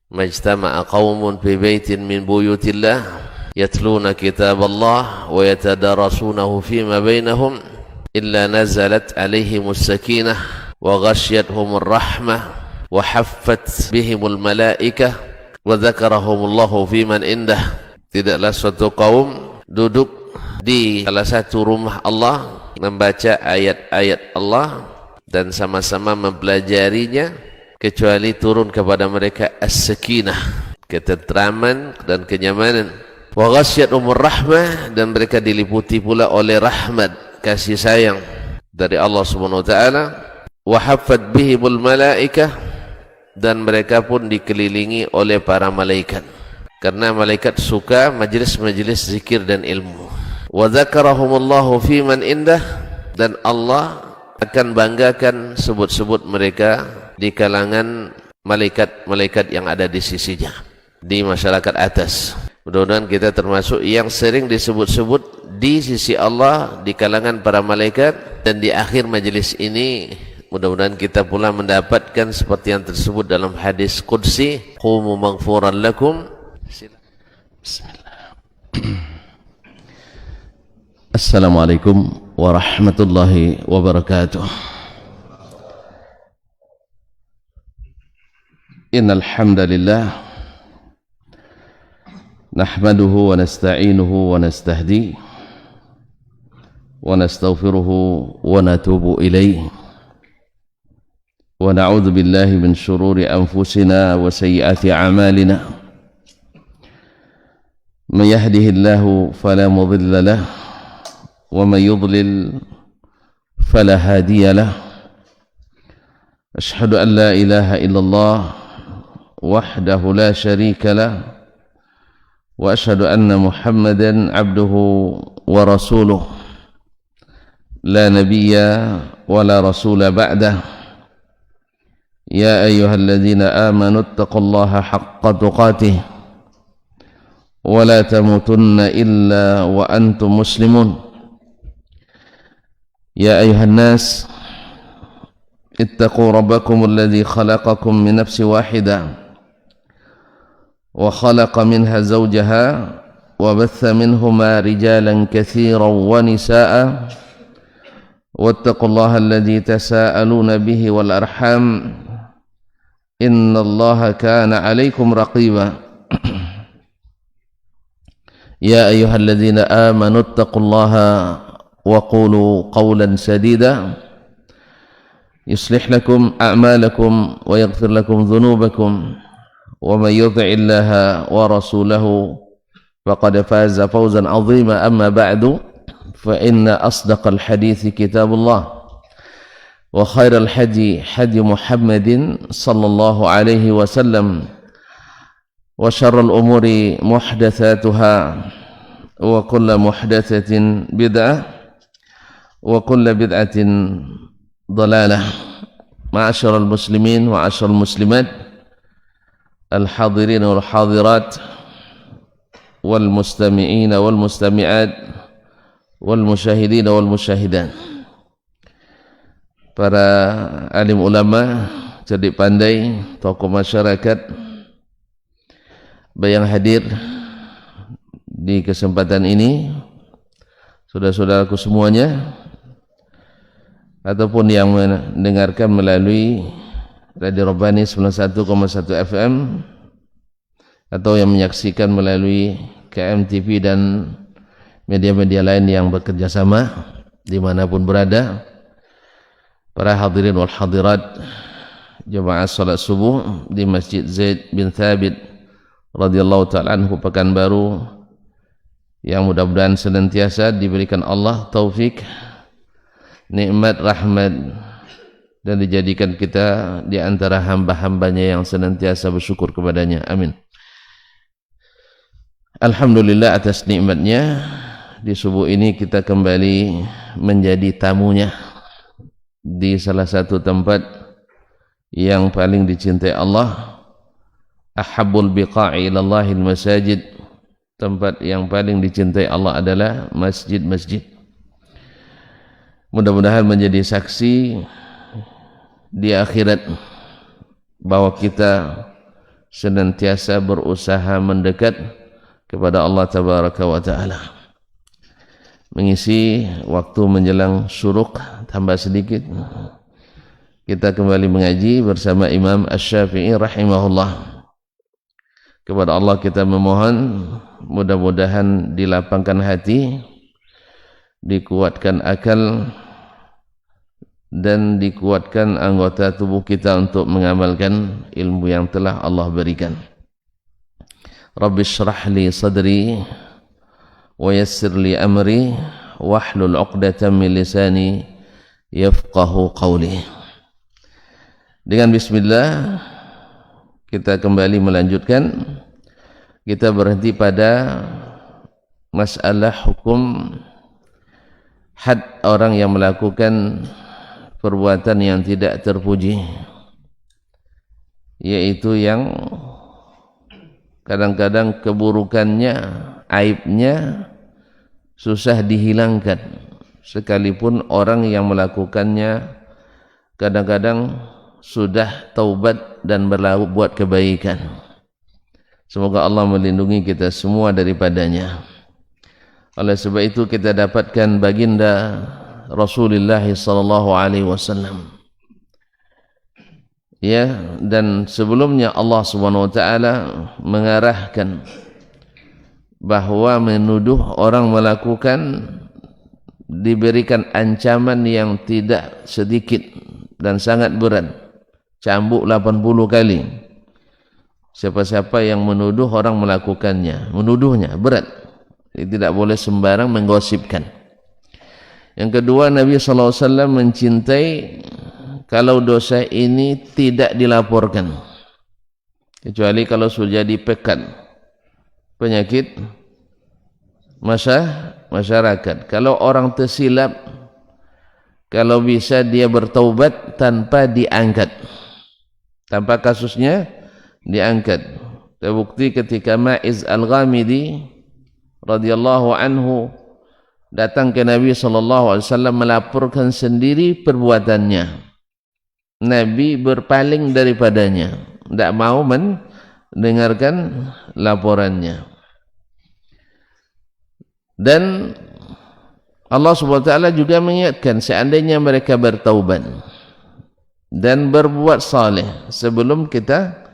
majtama'a qaumun fi baitin min buyutillah yatluna kitaballah wa yatadarasunahu fima bainahum illa nazalat alaihimus sakinah wa ghasyiyatuhumur rahmah wa haffat bihimul malaikah wa dzakarahumullahu fiman indah. Tidaklah suatu kaum duduk di salah satu rumah Allah membaca ayat-ayat Allah dan sama-sama mempelajarinya kecuali turun kepada mereka as-sakinah, ketentraman dan kenyamanan. Wa ghasyiyatuhumur rahmah, dan mereka diliputi pula oleh rahmat, kasih sayang dari Allah Subhanahu wa taala. Wa haffat bihimul malaikah, dan mereka pun dikelilingi oleh para malaikat, karena malaikat suka majlis-majlis zikir dan ilmu. Wa dzakarahumullahu fiman indah, dan Allah akan banggakan sebut-sebut mereka di kalangan malaikat-malaikat yang ada di sisinya, di masyarakat atas. Mudah-mudahan kita termasuk yang sering disebut-sebut di sisi Allah di kalangan para malaikat, dan di akhir majelis ini mudah-mudahan kita pula mendapatkan seperti yang tersebut dalam hadis qudsi, qumu maghfuran lakum. Bismillah. Assalamualaikum warahmatullahi wabarakatuh. Innal hamdalillah nahmaduhu wa nasta'inuhu wa nastahdi wa nastaghfiruhu wa natubu ilayhi wa na'udzu billahi min shururi anfusina wa sayyiati a'malina. Man yahdihillahu fala mudilla lahu wa man yudlil fala hadiya lahu. Ashhadu an la ilaha illallah wahdahu la syarika lahu wa ashhadu anna Muhammadan abduhu wa rasuluh la nabiyya wa la rasula ba'dah. Ya ayyuhalladzina amanu ittaqullaha haqqa tuqatih wa la tamutunna illa wa antum muslimun. Ya ayyuhan nas ittaqu rabbakum alladzi khalaqakum min nafsin wahidah wa khalaqa minha zawjaha wa batha minhuma rijalan katsiran wa nisaa'a wattaqullaha alladzi tasaaluna bihi wal arham innallaha kana 'alaikum raqiba. Ya ayyuhalladzina amanu ittaqullaha wa qulu qawlan sadida yuslih lakum a'malakum wa yaghfir lakum dhunubakum wa man yuti'illaha wa rasulahu faqad faza fawzan 'azima. Amma ba'du, fa inna asdaqal hadithi kitabullah wa khairal hadi hadi Muhammadin sallallahu alaihi wasallam wa syarrul umuri muhdatsatuha wa kullu muhdatsatin bid'ah wa kullu bid'atin dhalalah. Ma'asyiral muslimin wa 'asyiral muslimat, al-hadirin wal hadirat, wal mustami'in wal mustami'at, wal musyahidin wal musyahidat. Para alim ulama, cerdik pandai, tokoh masyarakat yang hadir di kesempatan ini, saudara-saudaraku semuanya, ataupun yang mendengarkan melalui Radio Rabbani 91,1 FM atau yang menyaksikan melalui KMTV dan media-media lain yang bekerja sama dimanapun berada. Para hadirin wal hadirat jemaah salat subuh di Masjid Zaid bin Thabit radhiyallahu ta'ala anhu Pekanbaru, yang mudah-mudahan senantiasa diberikan Allah taufik, nikmat, rahmat, dan dijadikan kita di antara hamba-hambanya yang senantiasa bersyukur kepadanya. Amin. Alhamdulillah atas nikmatnya, di subuh ini kita kembali menjadi tamunya di salah satu tempat yang paling dicintai Allah. Ahabbul biqa'i ilallahil masajid, tempat yang paling dicintai Allah adalah masjid-masjid. Mudah-mudahan menjadi saksi di akhirat bahwa kita senantiasa berusaha mendekat kepada Allah Tabaraka wa Ta'ala. Mengisi waktu menjelang syuruk tambah sedikit, kita kembali mengaji bersama Imam Asy-Syafi'i rahimahullah. Kepada Allah kita memohon mudah-mudahan dilapangkan hati, dikuatkan akal, dan dikuatkan anggota tubuh kita untuk mengamalkan ilmu yang telah Allah berikan. Rabbi shrah li sadri wa yassir li amri wahlul 'uqdatam min lisani yafqahu qawli. Dengan bismillah kita kembali melanjutkan. Kita berhenti pada masalah hukum had orang yang melakukan perbuatan yang tidak terpuji, yaitu yang kadang-kadang keburukannya, aibnya susah dihilangkan, sekalipun orang yang melakukannya kadang-kadang sudah taubat dan berbuat kebaikan. Semoga Allah melindungi kita semua daripadanya. Oleh sebab itu kita dapatkan baginda Rasulullah sallallahu alaihi wasallam, ya, dan sebelumnya Allah Subhanahu wa taala mengarahkan bahwa menuduh orang melakukan diberikan ancaman yang tidak sedikit dan sangat berat, cambuk 80 kali. Siapa-siapa yang menuduh orang melakukannya, menuduhnya berat, tidak boleh sembarang menggosipkan. Yang kedua, Nabi SAW mencintai kalau dosa ini tidak dilaporkan, kecuali kalau sudah jadi pekat, penyakit masyarakat. Kalau orang tersilap, kalau bisa dia bertaubat tanpa diangkat, tanpa kasusnya diangkat. Terbukti ketika Ma'iz Al-Ghamidi radhiyallahu anhu datang ke Nabi SAW melaporkan sendiri perbuatannya. Nabi berpaling daripadanya, tidak mau mendengarkan laporannya. Dan Allah SWT juga mengingatkan seandainya mereka bertaubat dan berbuat saleh sebelum kita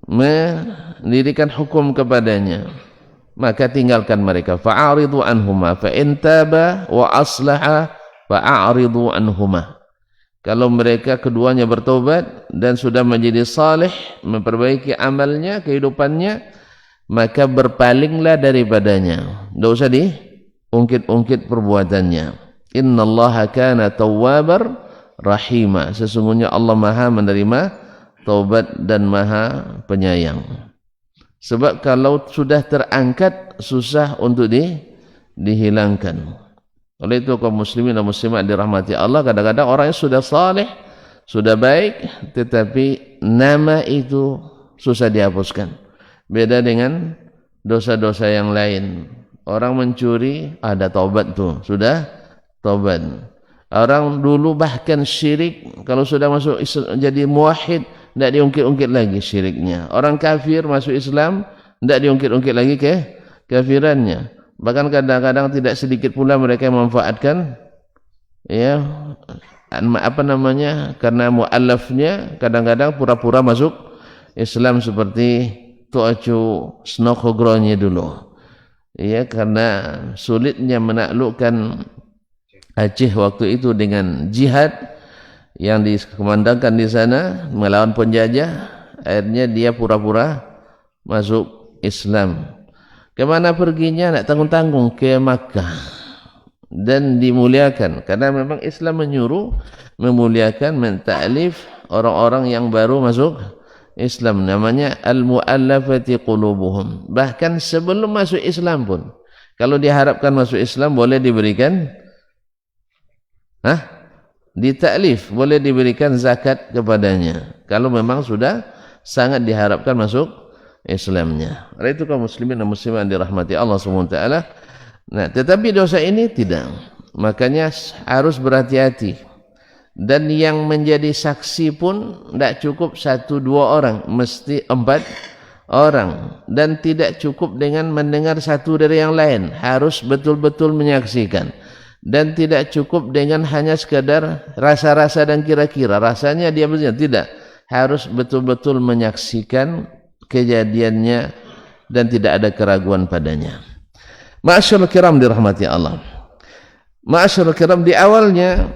mendirikan hukum kepadanya, maka tinggalkan mereka. Fa'aridu anhuma fa in taba wa aslaha fa'aridu anhuma. Kalau mereka keduanya bertobat dan sudah menjadi saleh, memperbaiki amalnya, kehidupannya, maka berpalinglah daripadanya. Tidak usah diungkit-ungkit perbuatannya. Innallaha kana tawwabar rahima. Sesungguhnya Allah Maha menerima taubat dan Maha penyayang. Sebab kalau sudah terangkat susah untuk dihilangkan. Oleh itu kaum muslimin dan muslimat dirahmati Allah, kadang-kadang orang yang sudah saleh, sudah baik, tetapi nama itu susah dihapuskan. Beda dengan dosa-dosa yang lain. Orang mencuri, ada taubat tuh, sudah taubat. Orang dulu bahkan syirik, kalau sudah masuk jadi muwahhid, tidak diungkit-ungkit lagi syiriknya. Orang kafir masuk Islam, tidak diungkit-ungkit lagi ke kafirannya. Bahkan kadang-kadang tidak sedikit pula mereka yang memanfaatkan, ya, karena mu'allafnya kadang-kadang pura-pura masuk Islam seperti Tuacu Snokhogrony dulu, ya, karena sulitnya menaklukkan Aceh waktu itu dengan jihad yang dikumandangkan di sana melawan penjajah. Akhirnya dia pura-pura masuk Islam. Kemana perginya? Nak tanggung-tanggung ke Makkah, dan dimuliakan karena memang Islam menyuruh memuliakan, mentaklif orang-orang yang baru masuk Islam, namanya al-mu'allafati qulubuhum. Bahkan sebelum masuk Islam pun, kalau diharapkan masuk Islam boleh diberikan ditaklif, boleh diberikan zakat kepadanya kalau memang sudah sangat diharapkan masuk Islamnya. Oleh itu kaum muslimin dan muslimat dirahmati Allah SWT. Nah, tetapi dosa ini tidak. Makanya harus berhati-hati. Dan yang menjadi saksi pun tidak cukup 1-2 orang, mesti 4 orang. Dan tidak cukup dengan mendengar satu dari yang lain, harus betul-betul menyaksikan. Dan tidak cukup dengan hanya sekadar rasa-rasa dan kira-kira, rasanya dia benar, tidak. Harus betul-betul menyaksikan kejadiannya dan tidak ada keraguan padanya. Ma'asyiral kiram dirahmati Allah. Ma'asyiral kiram, di awalnya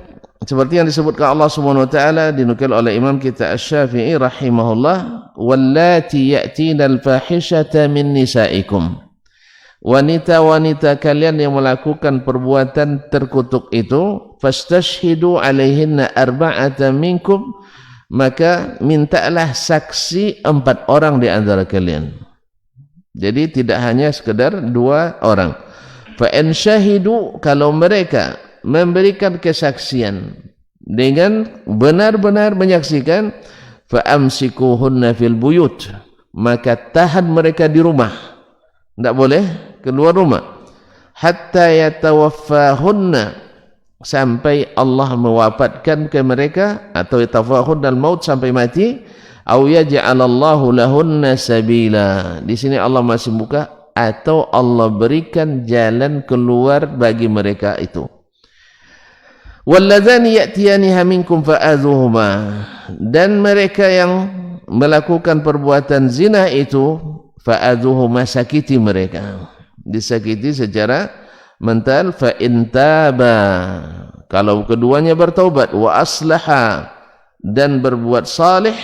seperti yang disebutkan Allah Subhanahu wa taala, dinukil oleh Imam kita Asy-Syafi'i rahimahullah, wallati ya'tina al-fahishata min nisaikum. Wanita-wanita kalian yang melakukan perbuatan terkutuk itu, fastashhidu alaihinna arba'atan minkum, maka mintalah saksi 4 orang di antara kalian. Jadi tidak hanya sekedar 2 orang. Fa in syahidu, kalau mereka memberikan kesaksian dengan benar-benar menyaksikan, fa amsikuhunna fil buyut, maka tahan mereka di rumah, tidak boleh keluar rumah, hatta yatawaffahunna, sampai Allah mewafatkan ke mereka, atau yatawaffahunna al-maut, sampai mati, au yaj'alallahu lahunna sabila, di sini Allah masih buka, atau Allah berikan jalan keluar bagi mereka itu. Walladzani ya'tiyaniha minkum fa'adhuhuma, dan mereka yang melakukan perbuatan zina itu, fa'adhuhuma, sakiti mereka, disakiti secara mental. Fa in taba, kalau keduanya bertaubat, wa aslaha, dan berbuat salih,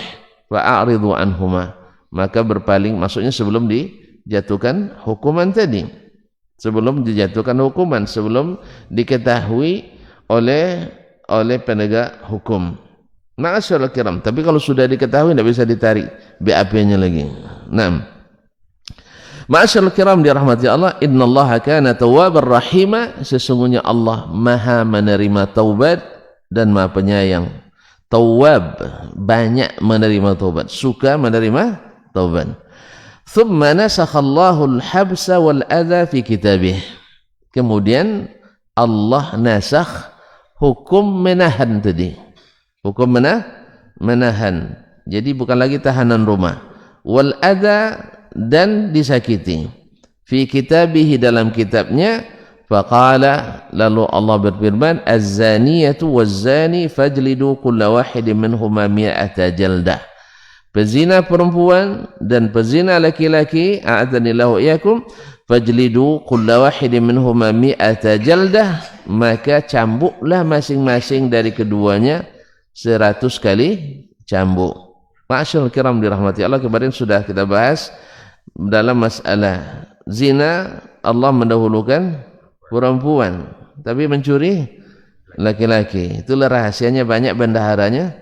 fa'aridu anhuma, maka berpaling, maksudnya sebelum dijatuhkan hukuman tadi, sebelum diketahui oleh penegak hukum. Ma'asyiral kiram, tapi kalau sudah diketahui tidak bisa ditarik BAP-nya lagi. Nah, ma'asyiral kiram dirahmati Allah, innallaha kana tawwabar rahima, sesungguhnya Allah maha menerima taubat dan maha penyayang. Tawwab, banyak menerima taubat, suka menerima taubat. Thumma nasakhallahu al-habsa wal adha fi kitabih, kemudian Allah nasakh hukum menahan tadi, hukum menahan, jadi bukan lagi tahanan rumah, wal adha, dan disakiti, fi kitabihi, dalam kitabnya, faqala, lalu Allah berfirman, az-zaniyatu waz-zani fajlidu kulla wahidin minhuma mi'ata jaldah, pezina perempuan dan pezina laki-laki, a'adhanillahu iyyakum, fajlidu kulla wahidin minhuma mi'ata jaldah, maka cambuklah masing-masing dari keduanya 100 kali cambuk. Ma'asyiral kiram dirahmati Allah, kemarin sudah kita bahas dalam masalah zina, Allah mendahulukan perempuan, tapi mencuri laki-laki. Itulah rahasianya banyak bendaharanya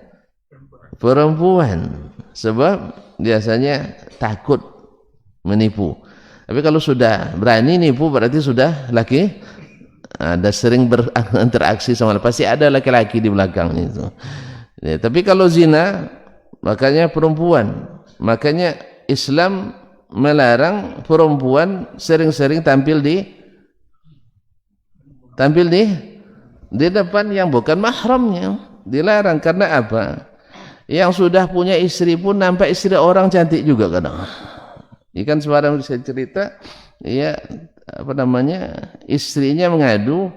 perempuan, sebab biasanya takut menipu. Tapi kalau sudah berani nipu, berarti sudah laki, ada sering berinteraksi sama, pasti ada laki-laki di belakang itu. Ya, tapi kalau zina, makanya perempuan, makanya Islam melarang perempuan sering-sering tampil di depan yang bukan mahramnya, dilarang. Karena apa? Yang sudah punya istri pun nampak istri orang cantik juga kadang. Ikan sebarang bisa cerita, ya istrinya mengadu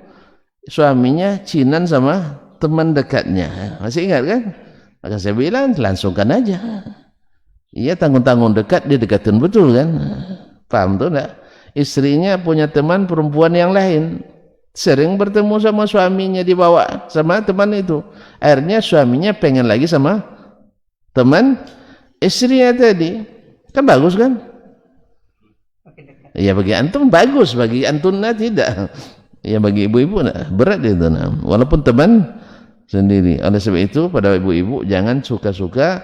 suaminya cinan sama teman dekatnya. Masih ingat kan? Maka saya bilang langsungkan aja. Iya, tanggung-tanggung dekat, dia dekatin betul kan? Paham tuh enggak? Istrinya punya teman perempuan yang lain, sering bertemu sama suaminya, dibawa sama teman itu. Akhirnya suaminya pengen lagi sama teman istrinya tadi. Kan bagus kan? Ya bagi antum bagus, bagi antunna tidak. Ya bagi ibu-ibu berat itu, walaupun teman sendiri. Oleh sebab itu pada ibu-ibu jangan suka-suka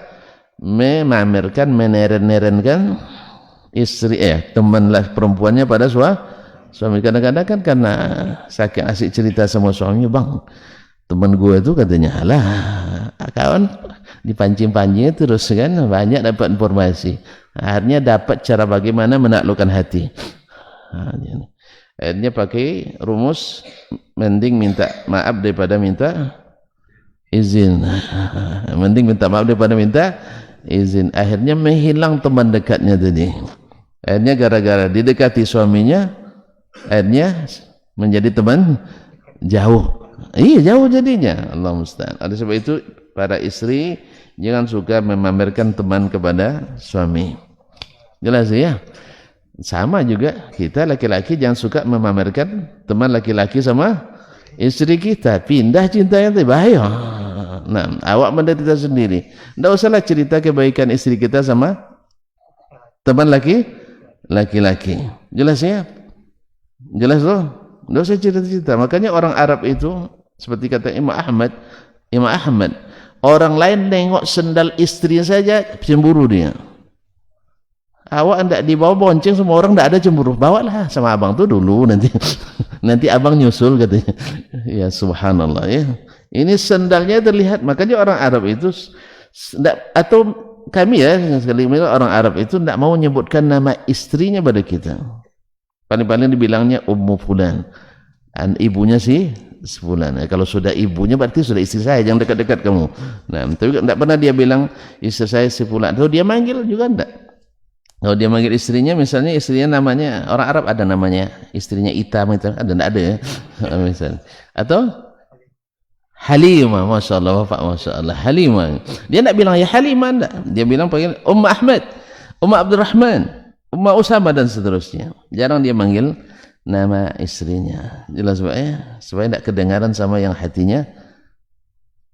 memamerkan, meneren-nerenkan istri teman perempuannya pada suami. Kadang-kadang kan karena saking asik cerita sama suaminya, bang, teman gue itu katanya, alah kawan, dipancing-pancing terus kan, banyak dapat informasi. Akhirnya dapat cara bagaimana menaklukkan hati. Akhirnya pakai rumus mending minta maaf daripada minta izin. Mending minta maaf daripada minta izin. Akhirnya menghilang teman dekatnya tadi. Akhirnya gara-gara didekati suaminya, akhirnya menjadi teman jauh. Iya, jauh jadinya. Allah musta'an. Oleh sebab itu para istri jangan suka memamerkan teman kepada suami. Jelas ya? Sama juga kita laki-laki jangan suka memamerkan teman laki-laki sama istri kita. Pindah cintanya itu bahaya. Nah, awak menderita sendiri. Tidak usahlah cerita kebaikan istri kita sama teman laki-laki. Jelas ya? Jelas loh? Tidak usah cerita-cerita. Makanya orang Arab itu seperti kata Imam Ahmad, orang lain nengok sendal istri saja cemburu dia. Awak hendak dibawa bonceng, semua orang tidak ada cemburu. Bawalah sama abang tuh dulu, nanti abang nyusul katanya. Ya subhanallah ya. Ini sendalnya terlihat. Makanya orang Arab itu atau kami ya sekali orang Arab itu tidak mau menyebutkan nama istrinya pada kita. Paling-paling dibilangnya Ummu Fulan, ibunya si Fulan. Kalau sudah ibunya berarti sudah istri saya, jangan dekat-dekat kamu. Nah, tapi tidak pernah dia bilang istri saya si Fulan. Atau dia manggil juga tidak. Kalau dia manggil istrinya, misalnya istrinya namanya orang Arab ada namanya istrinya Itam itu ada tidak ada ya? Misalnya. Atau Halimah, masya Allah, bapak masya Allah, Halimah. Dia tidak bilang ya Halimah, tidak. Dia bilang panggil Ahmad, Abdurrahman, Usama dan seterusnya. Jarang dia manggil nama istrinya. Jelas Pak ya? Supaya tidak kedengaran sama yang hatinya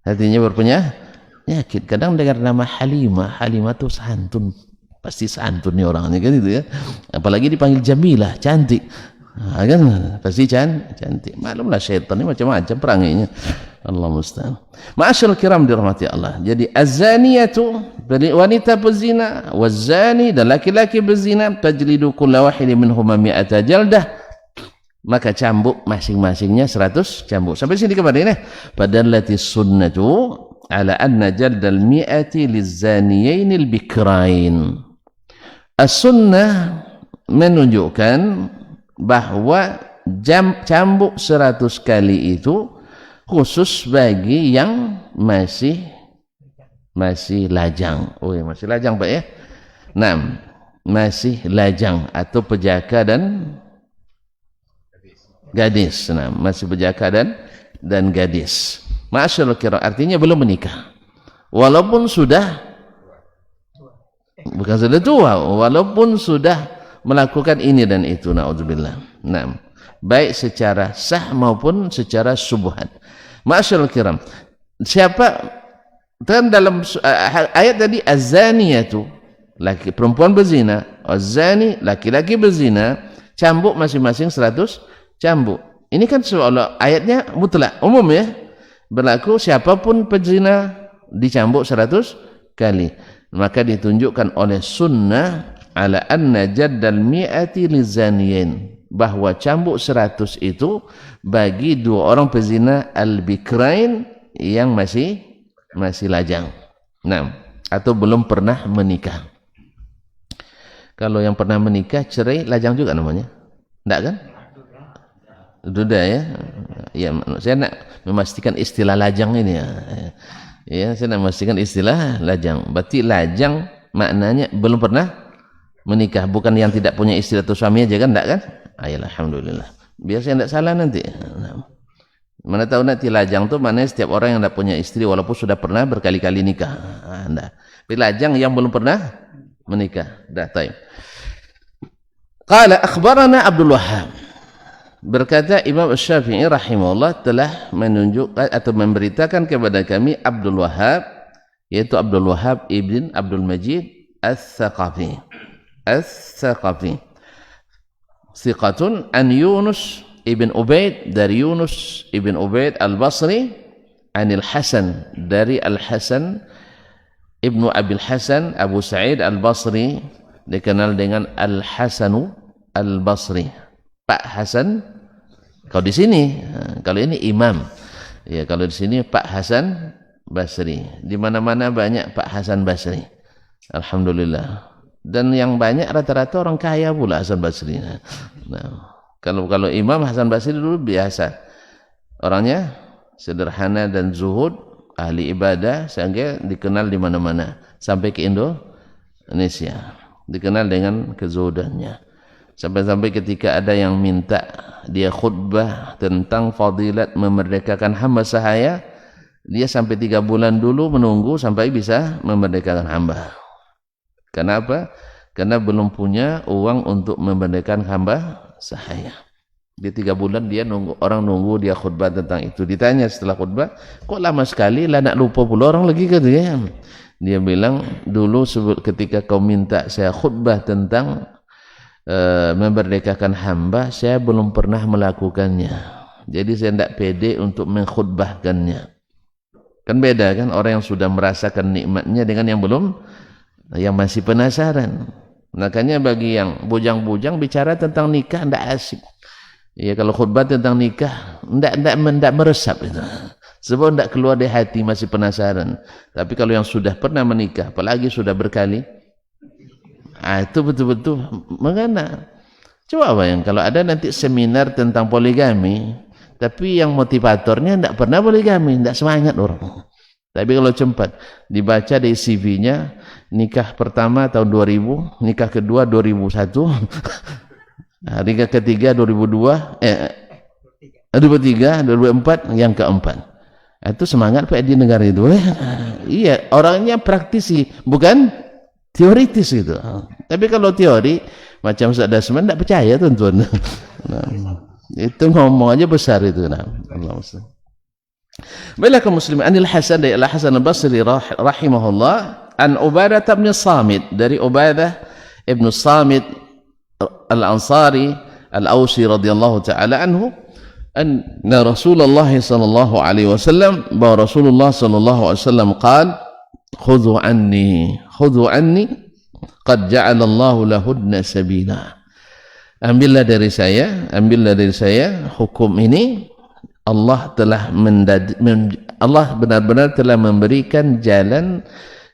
berpenyakit. Kadang dengar nama Halimah itu santun. Pasti santun nih orangnya kan itu ya. Apalagi dipanggil Jamilah, cantik. Nah, kan pasti cantik. Maklumlah syaitan ini macam-macam peranginya. Allah musta'an. Ma'asyarul kiram dirahmati Allah. Jadi az-zaniyatu, wanita berzina, waz-zani, dan laki-laki berzina, tajlidu kulla wahidi minhuma mi'ata jaldah, maka cambuk masing-masingnya 100 cambuk. Sampai sini kemarin ya. Padallati sunnatu ala anna jaldal mi'ati lizzaniyainil bikrain. As-sunnah menunjukkan bahwa cambuk 100 kali itu khusus bagi yang masih lajang. Oh ya, masih lajang Pak ya. Nah, masih lajang atau pejaka dan gadis. Nah, masih pejaka dan gadis. Ma'asyarul kiram, artinya belum menikah. Walaupun sudah walaupun sudah melakukan ini dan itu, naudzubillah. Nah, baik secara sah maupun secara syubhat. Ma'asyarul kiram, siapa dan dalam ayat tadi az-zaniyatu, laki perempuan berzina, az-zani laki-laki berzina, cambuk masing-masing 100 cambuk. Ini kan seolah ayatnya mutlak, umum ya. Berlaku siapapun pezina dicambuk 100 kali. Maka ditunjukkan oleh sunnah ala anna jaddal mi'ati lizaniyin, bahwa cambuk 100 itu bagi dua orang pezina al-bikrain yang masih lajang. Nah, atau belum pernah menikah. Kalau yang pernah menikah cerai lajang juga namanya. Enggak kan? Sudah ya. Ya, saya nak memastikan istilah lajang ini ya. Ya, saya nak memastikan istilah lajang. Berarti lajang maknanya belum pernah menikah, bukan yang tidak punya istri atau suami aja kan, enggak kan? Ayolah, alhamdulillah. Biar saya tidak salah nanti. Mana tahu nanti lajang itu maknanya setiap orang yang tidak punya istri walaupun sudah pernah berkali-kali nikah. Enggak. Tapi lajang yang belum pernah menikah. Dah tahu. Qala akhbarana Abdul Wahhab. Berkata Imam Syafi'i rahimahullah telah menunjukkan atau memberitakan kepada kami Abdul Wahhab, yaitu Abdul Wahhab ibn Abdul Majid Al-Thaqafi. Thiqatun an Yunus ibn Ubaid, dari Yunus ibn Ubaid Al-Basri, anil Hasan, dari Al-Hasan ibnu Abil Hasan Abu Sa'id Al-Basri, dikenal dengan Al-Hasanu Al-Basri, Pak Hasan. Kalau di sini, kalau ini imam ya, kalau di sini Pak Hasan Basri. Di mana-mana banyak Pak Hasan Basri, alhamdulillah. Dan yang banyak rata-rata orang kaya pula Hasan Basri. Nah, kalau Imam Hasan Basri dulu biasa, orangnya sederhana dan zuhud, ahli ibadah sehingga dikenal di mana-mana sampai ke Indonesia, dikenal dengan kezuhudannya. Sampai-sampai ketika ada yang minta dia khutbah tentang fadilat memerdekakan hamba sahaya, dia sampai 3 bulan dulu menunggu sampai bisa memerdekakan hamba. Kenapa? Karena belum punya uang untuk memerdekakan hamba sahaya. Di 3 bulan dia nunggu, orang nunggu dia khutbah tentang itu. Ditanya setelah khutbah, kok lama sekali lah, nak lupa pula orang lagi kata dia. Dia bilang, dulu ketika kau minta saya khutbah tentang memerdekakan hamba, saya belum pernah melakukannya. Jadi saya tidak pede untuk mengkhutbahkannya. Kan beda kan orang yang sudah merasakan nikmatnya dengan yang belum, yang masih penasaran. Makanya bagi yang bujang-bujang bicara tentang nikah tidak asik. Ya, kalau khutbah tentang nikah tidak meresap itu. Sebab tidak keluar dari hati, masih penasaran. Tapi kalau yang sudah pernah menikah, apalagi sudah berkali, itu betul-betul mengena. Coba bayang kalau ada nanti seminar tentang poligami, tapi yang motivatornya tidak pernah poligami, tidak semangat orang. Tapi kalau cepat dibaca dari CV-nya, nikah pertama tahun 2000, nikah kedua 2001, nikah ketiga 2002, 2003, 2004, yang keempat. Itu semangat Pak di negara itu. Iya, orangnya praktisi, bukan teoritis gitu. Tapi kalau teori macam Ustaz Dasman tidak percaya tuan-tuan. Itu ngomong aja besar itu. Allah Ustaz. Baiklah kaum muslimin, Anil Hasan dari Al-Hasan Al-Basri rahimahullah, an Ubadah bin Samit, dari Ubadah ibn Samit Al-Ansari Al-Ausi radhiyallahu taala anhu, anna Rasulullah sallallahu alaihi wasallam, bahwa Rasulullah sallallahu alaihi wasallam qala, khudhu anni qad ja'ala Allahu lahudna sabila. Ambillah dari saya hukum ini. Allah telah Allah benar-benar telah memberikan jalan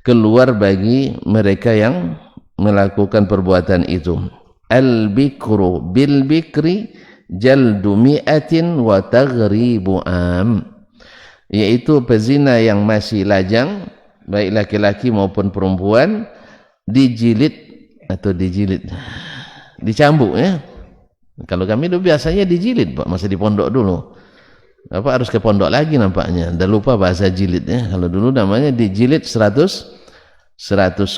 keluar bagi mereka yang melakukan perbuatan itu. Al-bikru bil bikri jaldu mi'atin wa taghribu am, yaitu pezina yang masih lajang, baik laki-laki maupun perempuan, dijilid dicambuk ya. Kalau kami dulu biasanya dijilid Pak, masih di pondok dulu. Apa harus ke pondok lagi nampaknya, dah lupa bahasa jilid ya. Kalau dulu namanya dijilid 100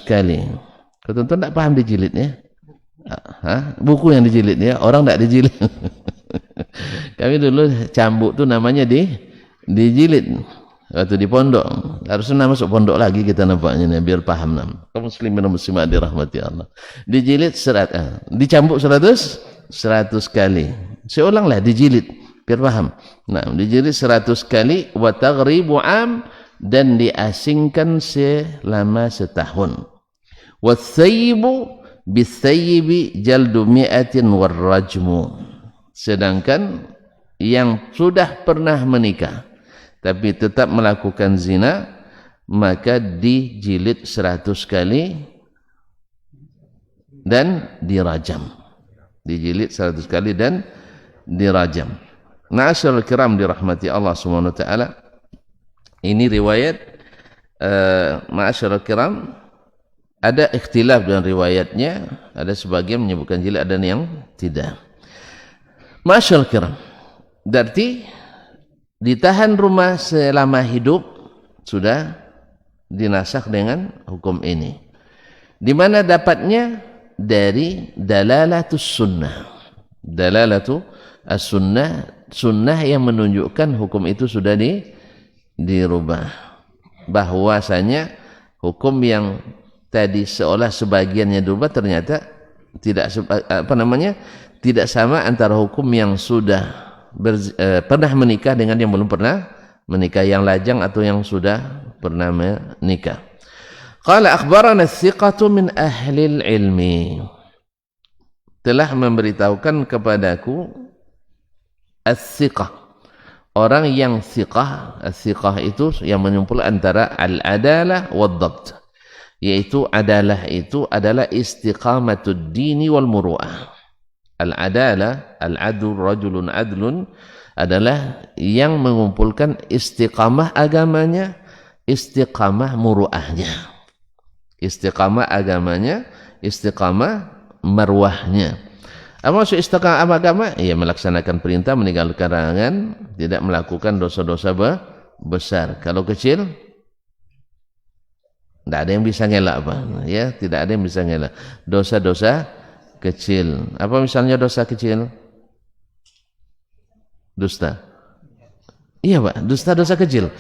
kali. Kau tentu tidak paham dijilid ya. Buku yang dijilid ya, orang tidak dijilid. Kami dulu cambuk tu namanya dijilid waktu di pondok. Harusnya masuk pondok lagi kita nampaknya nih, biar paham nam. Kaum muslimin dan muslimat dirahmati Allah. Dijilid dicambuk 100 kali. Saya ulanglah, dijilid biar paham. Nah, dijilid 100 kali, wa taghribu am, dan diasingkan selama setahun. Wa thayyibu bis-thayyibi jaldu mi'atin warrajmu. Sedangkan yang sudah pernah menikah tapi tetap melakukan zina, maka dijilid 100 kali dan dirajam. Dijilid 100 kali dan dirajam. Ma'asyiral kiram dirahmati Allah Subhanahu wa taala. Ini riwayat ma'asyiral kiram, ada ikhtilaf dengan riwayatnya, ada sebagian menyebutkan jilid, ada yang tidak. Ma'asyiral kiram, berarti ditahan rumah selama hidup sudah dinasakh dengan hukum ini. Di mana dapatnya? Dari dalalatus sunnah. Dalalatu as-sunnah, sunnah yang menunjukkan hukum itu sudah dirubah. Bahwasanya hukum yang tadi seolah sebagiannya dirubah ternyata tidak tidak sama antara hukum yang sudah pernah menikah dengan yang belum pernah menikah, yang lajang atau yang sudah pernah menikah. Qala akhbarana thiqatu min ahli ilmi, telah memberitahukan kepadaku as-thiqah, orang yang thiqah. As-thiqah itu yang menyimpul antara al-adalah wad-dhabt, yaitu adalah itu adalah istiqamatud dini wal muru'ah. Al-adalah, al-adl, rajulun adlun, adalah yang mengumpulkan istiqamah agamanya istiqamah muru'ahnya, istiqamah agamanya, istiqamah marwahnya. Apa maksud istiqamah agama? Ia melaksanakan perintah, meninggalkan larangan, tidak melakukan dosa-dosa besar. Kalau kecil, tidak ada yang bisa ngelak, Pak. Ya, tidak ada yang bisa ngelak. Dosa-dosa kecil. Apa misalnya dosa kecil? Dusta. Iya, Pak, dosa kecil.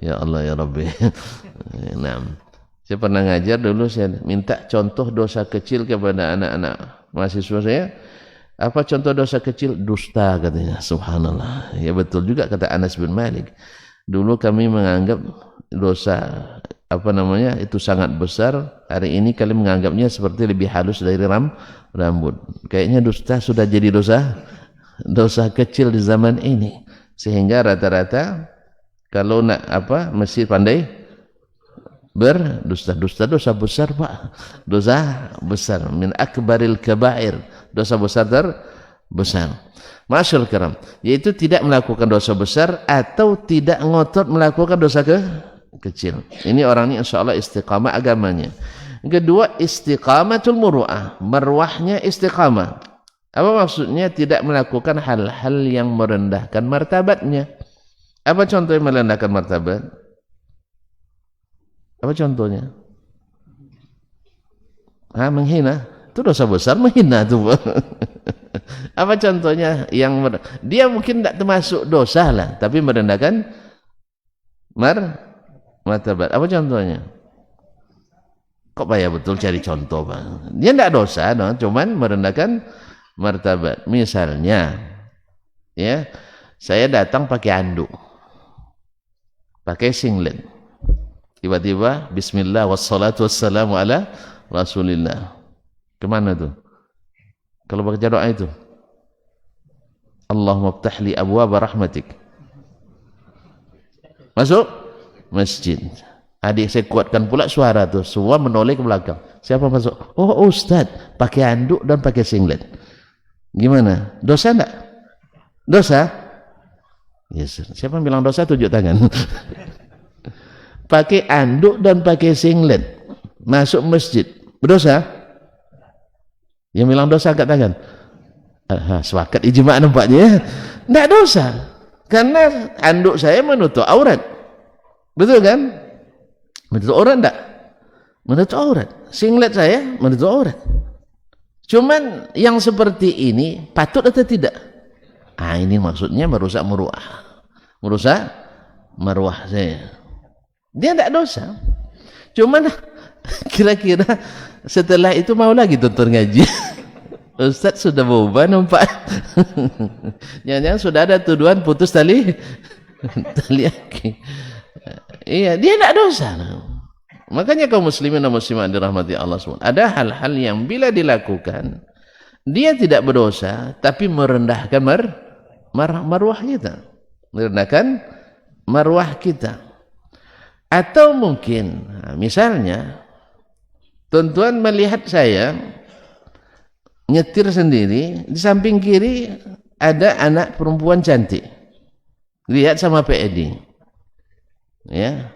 Ya Allah ya Rabbi. Nah, saya pernah ngajar dulu, saya minta contoh dosa kecil kepada anak-anak mahasiswa saya. Apa contoh dosa kecil? Dusta, katanya. Subhanallah. Ya betul juga kata Anas bin Malik. Dulu kami menganggap dosa itu sangat besar. Hari ini kalian menganggapnya seperti lebih halus dari rambut. Kayaknya dusta sudah jadi dosa kecil di zaman ini. Sehingga rata-rata kalau nak mesti pandai berdusta. Dosa besar, Pak. Dosa besar, min akbaril kabair. Dosa besar terbesar. Masyaallah kiram, yaitu tidak melakukan dosa besar atau tidak ngotot melakukan dosa kecil. Ini orang ini insyaallah istiqamah agamanya. Kedua, istiqamatul muru'ah, marwahnya istiqamah. Apa maksudnya? Tidak melakukan hal-hal yang merendahkan martabatnya. Apa contohnya merendahkan martabat? Apa contohnya? Menghina. Itu dosa besar, menghina tuh. Apa contohnya? Dia mungkin tidak termasuk dosa lah, tapi merendahkan martabat. Apa contohnya? Kok payah betul cari contoh, Bang? Dia tidak dosa, no? Cuman merendahkan martabat. Misalnya, ya, saya datang pakai anduk, pakai singlet. Tiba-tiba bismillah wassalatu wassalamu ala rasulillah. Kemana tuh? Kalau baca doa itu, Allahumma ftahli abwaaba rahmatik. Masuk masjid. Adik saya kuatkan pula suara tuh, semua menoleh ke belakang. Siapa masuk? Oh, Ustaz, pakai anduk dan pakai singlet. Gimana? Dosa enggak? Dosa? Yes. Siapa yang bilang dosa? Tunjuk tangan. Pakai anduk dan pakai singlet masuk masjid, berdosa? Yang bilang dosa angkat tangan. Sepakat ijma' nampaknya. Tidak dosa, karena anduk saya menutup aurat. Betul kan? Menutup aurat enggak? Menutup aurat. Singlet saya menutup aurat. Cuman yang seperti ini patut atau tidak? Ini maksudnya merusak muruah. Merusak marwah saya. Dia tidak dosa. Cuman kira-kira setelah itu mau lagi tonton ngaji. Ustaz sudah berubah nampak. Jangan-jangan sudah ada tuduhan putus tali aki. Iya, dia tidak dosa. Makanya kaum muslimin dan muslimat dirahmati Allah SWT, ada hal-hal yang bila dilakukan dia tidak berdosa, tapi merendahkan marwah kita, merendahkan marwah kita. Atau mungkin misalnya tuan-tuan melihat saya nyetir sendiri, di samping kiri ada anak perempuan cantik, lihat sama PED, ya.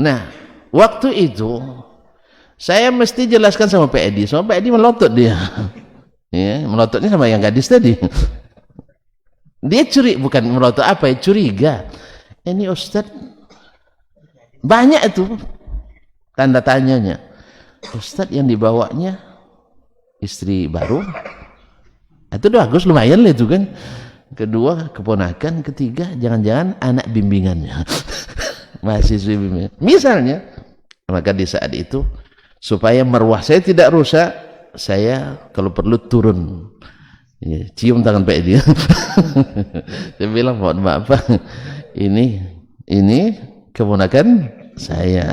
Nah, waktu itu saya mesti jelaskan sama PED, sama PED melotot dia, ya, melototnya sama yang gadis tadi. Dia bukan melotot apa ya, curiga. Ini Ustaz, banyak itu tanda tanyanya. Ustaz yang dibawanya istri baru, itu bagus, lumayan lah itu kan. Kedua keponakan, ketiga jangan-jangan anak bimbingannya. Mahasiswa bimbingan misalnya. Maka di saat itu, supaya marwah saya tidak rusak, saya kalau perlu turun, ya, cium tangan Pak Edi. Saya bilang, mohon maaf Pak, ini keponakan saya,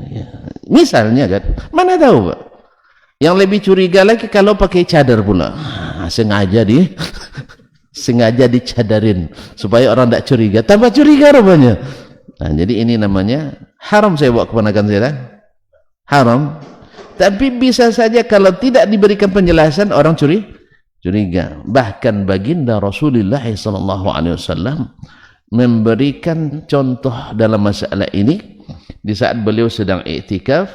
ya. Misalnya kan, mana tahu Pak. Yang lebih curiga lagi kalau pakai cadar pula. Sengaja dicadarin supaya orang tidak curiga, tambah curiga rupanya. Nah, jadi ini namanya haram saya bawa keponakan saya. Haram. Tapi bisa saja kalau tidak diberikan penjelasan orang curiga. Bahkan baginda Rasulullah SAW memberikan contoh dalam masalah ini di saat beliau sedang iktikaf,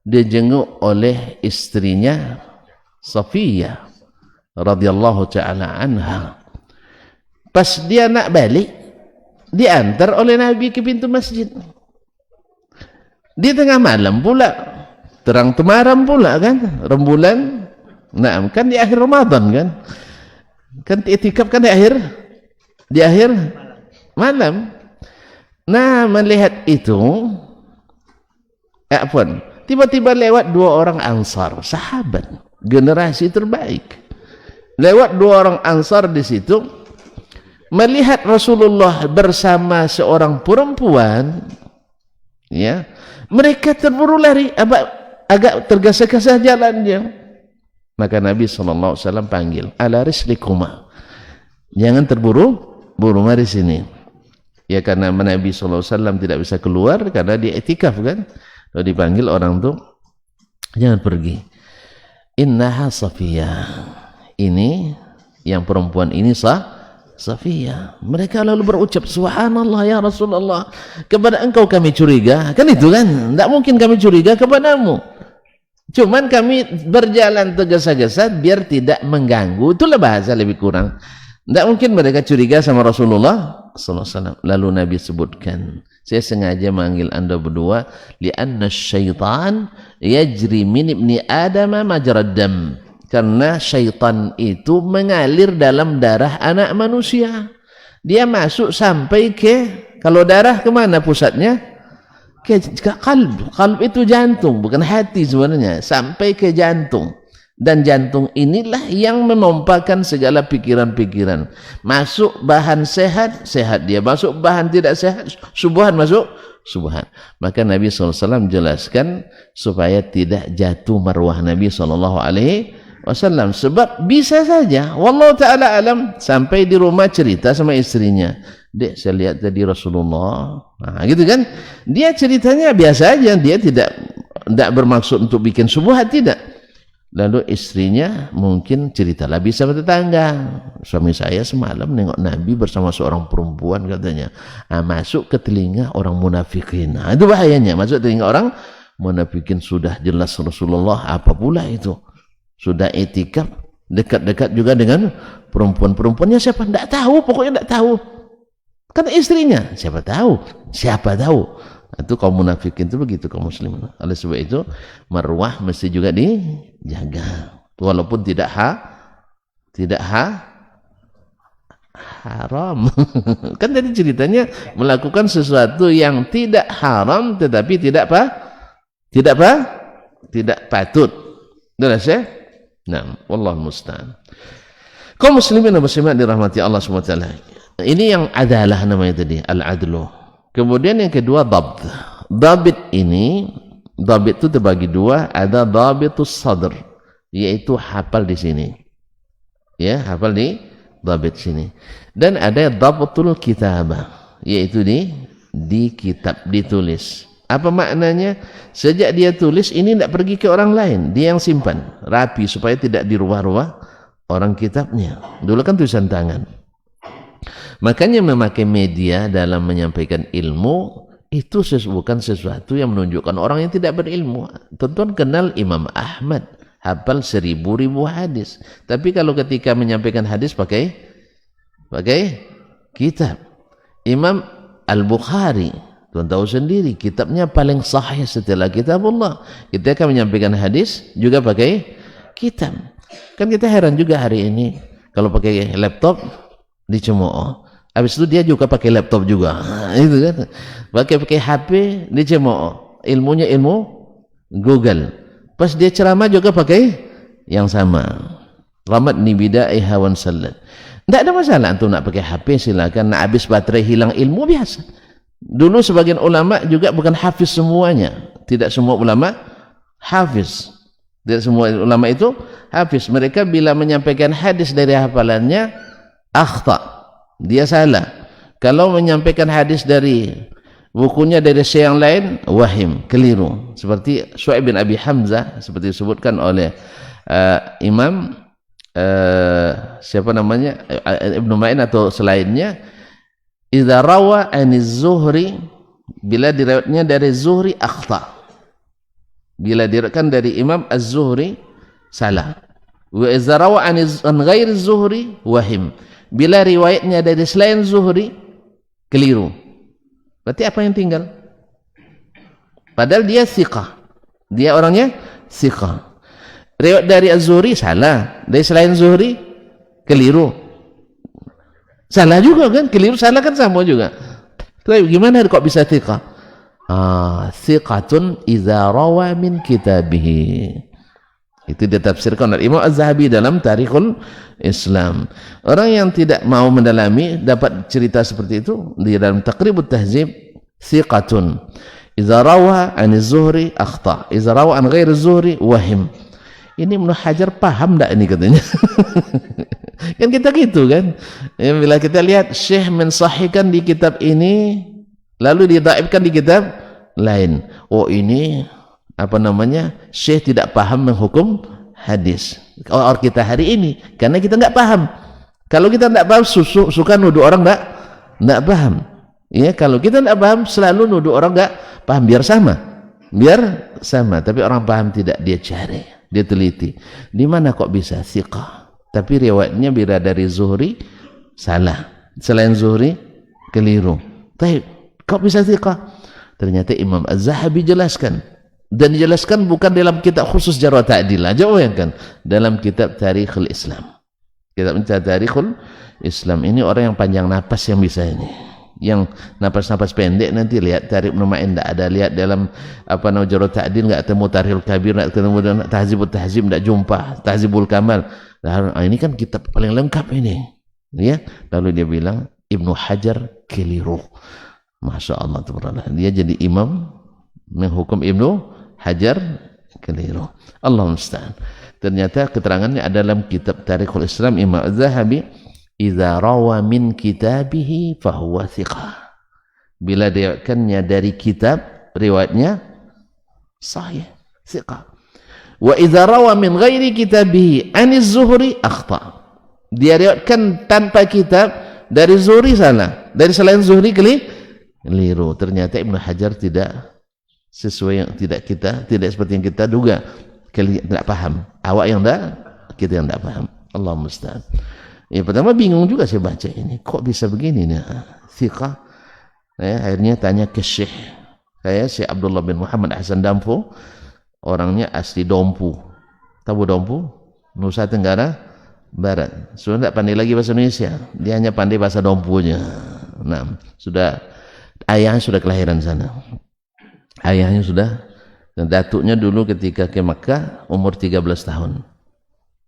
dijenguk oleh istrinya Safiyah radhiyallahu taala anha. Pas dia nak balik, diantar oleh Nabi ke pintu masjid. Di tengah malam pula, terang temaram pula kan, rembulan. Nah, kan di akhir Ramadan kan. Kan iktikaf kan di akhir malam. Nah, melihat itu, tiba-tiba lewat dua orang Ansar, sahabat, generasi terbaik. Lewat dua orang Ansar di situ, melihat Rasulullah bersama seorang perempuan, ya, mereka terburu lari, agak tergesa-gesa jalannya. Maka Nabi SAW panggil, ala rislikuma, jangan terburu-buru, mari sini. Ya, karena Nabi SAW tidak bisa keluar karena dia iktikaf kan. Lalu dipanggil orang itu, jangan pergi. Innaha Safiyah, ini yang perempuan ini Safiyah. Mereka lalu berucap, subhanallah ya Rasulullah, kepada engkau kami curiga. Kan itu kan, tidak mungkin kami curiga kepadamu, cuman kami berjalan tergesa-gesa biar tidak mengganggu. Itulah bahasa lebih kurang. Tidak mungkin mereka curiga sama Rasulullah SAW. Lalu Nabi sebutkan, saya sengaja manggil anda berdua, li'anna syaitan yajri min ibni Adam majrad dam, karena syaitan itu mengalir dalam darah anak manusia. Dia masuk sampai ke, kalau darah kemana pusatnya? Ke kalb. Kalb itu jantung, bukan hati sebenarnya, sampai ke jantung. Dan jantung inilah yang memompakan segala pikiran-pikiran. Masuk bahan sehat, sehat dia. Masuk bahan tidak sehat, subuhan masuk, subuhan. Maka Nabi SAW jelaskan supaya tidak jatuh marwah Nabi SAW. Sebab bisa saja, wallahu ta'ala alam, sampai di rumah cerita sama istrinya, dek saya lihat tadi Rasulullah, nah, gitu kan. Dia ceritanya biasa aja, dia tidak bermaksud untuk bikin syubhat, tidak. Lalu istrinya mungkin ceritalah bisa tetangga, suami saya semalam nengok Nabi bersama seorang perempuan katanya. Nah, masuk ke telinga orang munafikin. Nah, itu bahayanya, masuk ke telinga orang munafikin. Sudah jelas Rasulullah apa pula itu, sudah iktikaf dekat-dekat juga dengan perempuan-perempuannya. Siapa? Tidak tahu, pokoknya tidak tahu. Kan istrinya, siapa tahu. Itu kaum munafikin itu begitu, kaum muslimin. Oleh sebab itu marwah mesti juga dijaga, walaupun tidak haram. Kan tadi ceritanya melakukan sesuatu yang tidak haram tetapi tidak patut. Jelas ya? Nah, wallahu musta'an. Kaum muslimin dan muslimat dirahmati Allah SWT. Ini yang adalah namanya tadi, al-adlu. Kemudian yang kedua, dabt. Dabt itu terbagi dua. Ada dabitus sadr, yaitu hafal di sini. Ya, hafal di dabt sini. Dan ada dabtul kitabah, yaitu di kitab, ditulis. Apa maknanya? Sejak dia tulis, ini tidak pergi ke orang lain, dia yang simpan rapi supaya tidak dirubah-rubah orang kitabnya. Dulu kan tulisan tangan. Makanya memakai media dalam menyampaikan ilmu itu bukan sesuatu yang menunjukkan orang yang tidak berilmu. Tuan-tuan kenal Imam Ahmad, hafal 1000 hadis. Tapi kalau ketika menyampaikan hadis pakai kitab. Imam Al-Bukhari, tuan tahu sendiri, kitabnya paling sahih setelah kitabullah. Kita akan menyampaikan hadis juga pakai kitab. Kan kita heran juga hari ini, kalau pakai laptop dicemooh. Habis itu dia juga pakai laptop juga. Itu kan. Pakai HP dicemooh. Ilmunya ilmu Google. Pas dia ceramah juga pakai yang sama. Ramat ni bida'i hawan sallat. Tidak ada masalah antum nak pakai HP, silakan. Nak habis baterai hilang ilmu biasa. Dulu sebagian ulama juga bukan hafiz semuanya. Tidak semua ulama hafiz. Tidak semua ulama itu hafiz. Mereka bila menyampaikan hadis dari hafalannya, akhta, dia salah. Kalau menyampaikan hadis dari bukunya dari syekh yang lain, wahim, keliru. Seperti Syu'aib bin Abi Hamzah, seperti disebutkan oleh Imam siapa namanya, Ibnu Ma'in atau selainnya, idza rawa aniz Zuhri, bila diriwayatnya dari Zuhri akhta, bila diriwayatkan dari Imam Az-Zuhri salah. Wa idza rawa an ghairi Zuhri wahim, bila riwayatnya dari selain Zuhri keliru. Berarti apa yang tinggal? Padahal dia thiqah, dia orangnya thiqah. Riwayat dari Az-Zuhri salah, dari selain Zuhri keliru. Salah juga kan? Keliru salah kan sama juga. Tapi gimana kok bisa thiqah? Thiqatun idza rawa min kitabihi. Itu ditafsirkan oleh Imam Az-Zahabi dalam Tarikhul Islam. Orang yang tidak mau mendalami dapat cerita seperti itu di dalam Taqribut Tahzib, thiqatun idza rawa an az-Zuhri akhta, idza rawa an ghairi az-Zuhri wahim. Ini Ibnu Hajar paham enggak ini katanya? Kan kita gitu kan. Ya, bila kita lihat Syekh mensahihkan di kitab ini lalu didhaifkan di kitab lain. Oh, ini apa namanya? Syekh tidak paham menghukum hadis. Orang kita hari ini karena kita enggak paham. Kalau kita enggak paham suka nuduh orang enggak paham. Ya, kalau kita enggak paham selalu nuduh orang enggak paham biar sama. Tapi orang paham tidak, dia cari, dia teliti. Di mana kok bisa thiqah? Tapi riwayatnya bila dari Zuhri salah, selain Zuhri keliru. Tapi kok bisa thiqah? Ternyata Imam Az-Zahabi jelaskan, dan dijelaskan bukan dalam kitab khusus Jarh wa Ta'dil aja, kan dalam kitab Tarikhul Islam. Kitab Tarikhul Islam ini orang yang panjang napas yang bisa ini. Yang napas-napas pendek nanti lihat Tarikh Ibnu Ma'in enggak ada, lihat dalam apa namanya Jarh wa Ta'dil enggak ketemu Tarikhul Kabir, enggak ketemu Tahzibut Tahzib, enggak jumpa Tahzibul Kamal. Nah, ini kan kitab paling lengkap ini, ya. Lalu dia bilang Ibnu Hajar keliru. Masya Allah, dia jadi imam menghukum Ibnu Hajar keliru. Allah musta'an. Ternyata keterangannya ada dalam kitab Tarikhul Islam Imam Az-Zahabi, idza rawa min kitabihi fahuwa thiqah. Bila diriwayatkannya dari kitab, riwayatnya sahih, thiqah. Wa idza rawa min ghairi kitabihi aniz Zuhri akhta. Dia riwayatkan tanpa kitab dari Zuhri salah, dari selain Zuhri keliru. Ternyata Ibnu Hajar tidak sesuai yang tidak seperti yang kita duga. Tidak paham. Awak yang enggak, kita yang enggak paham. Allah musta'an. Ya, pertama bingung juga saya baca ini. Kok bisa begini nih? Thiqah. Akhirnya tanya ke Syekh. Syekh Abdullah bin Muhammad Hasan Dampu. Orangnya asli Dompu. Tahu Dompu? Nusa Tenggara Barat. Sudah tidak pandai lagi bahasa Indonesia. Dia hanya pandai bahasa Dompunya. Nah, ayahnya sudah kelahiran sana. Ayahnya sudah, dan datuknya dulu ketika ke Makkah umur 13 tahun.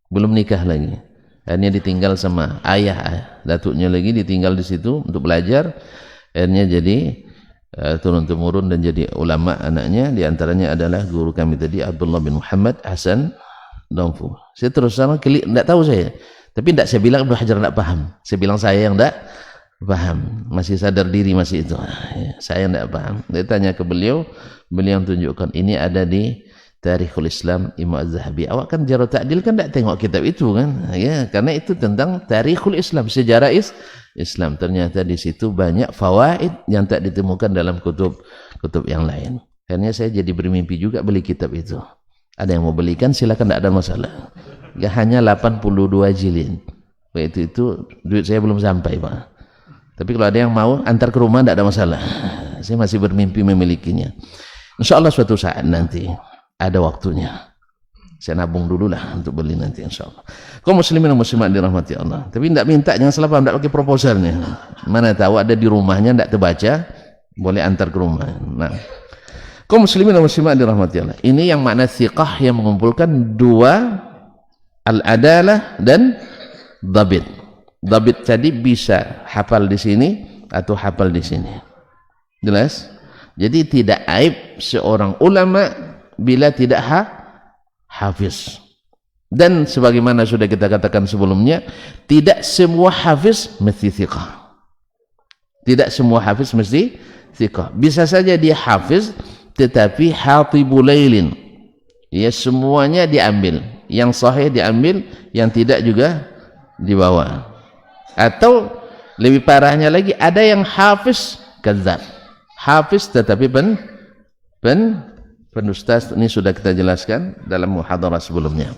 Belum nikah lagi. Akhirnya ditinggal sama ayah datuknya lagi, ditinggal di situ untuk belajar. Akhirnya jadi turun-temurun dan jadi ulama anaknya. Di antaranya adalah guru kami tadi Abdullah bin Muhammad Hasan Dompu. Saya terus sama tidak tahu saya, tapi tidak saya bilang Ibnu Hajar tidak paham. Saya bilang saya yang tidak paham, masih sadar diri masih itu. Saya yang tidak paham. Dia tanya ke beliau tunjukkan ini ada di Tarikhul Islam Imam Az-Zahabi. Awak kan Jarh wa Ta'dil kan tidak tengok kitab itu kan? Ya, karena itu tentang Tarikhul Islam, sejarah Islam. Ternyata di situ banyak fawaid yang tak ditemukan dalam kutub yang lain. Akhirnya saya jadi bermimpi juga beli kitab itu. Ada yang mau belikan silakan, tidak ada masalah. Ya, hanya 82 jilid. Itu duit saya belum sampai, Pak. Tapi kalau ada yang mau antar ke rumah tidak ada masalah. Saya masih bermimpi memilikinya. InsyaAllah suatu saat nanti ada waktunya. Saya nabung dulu lah untuk beli nanti insyaAllah. Kau muslimin dan muslimat dirahmati Allah. Tapi tidak minta, jangan salah paham, tidak pakai proposalnya. Mana tahu ada di rumahnya tidak terbaca, boleh antar ke rumah. Nah, kau muslimin dan muslimat dirahmati Allah. Ini yang makna thiqah, yang mengumpulkan dua, al-adalah dan dhabit. Dhabit tadi bisa hafal di sini atau hafal di sini. Jelas? Jadi tidak aib seorang ulama bila tidak hafiz. Dan sebagaimana sudah kita katakan sebelumnya, tidak semua hafiz mesti thiqah. Tidak semua hafiz mesti thiqah. Bisa saja dia hafiz tetapi hatibul lailin. Ya, semuanya diambil. Yang sahih diambil, yang tidak juga dibawa. Atau Lebih parahnya lagi ada yang hafiz kadzab. Hafiz tetapi pendusta. Ini sudah kita jelaskan dalam muhadarah sebelumnya.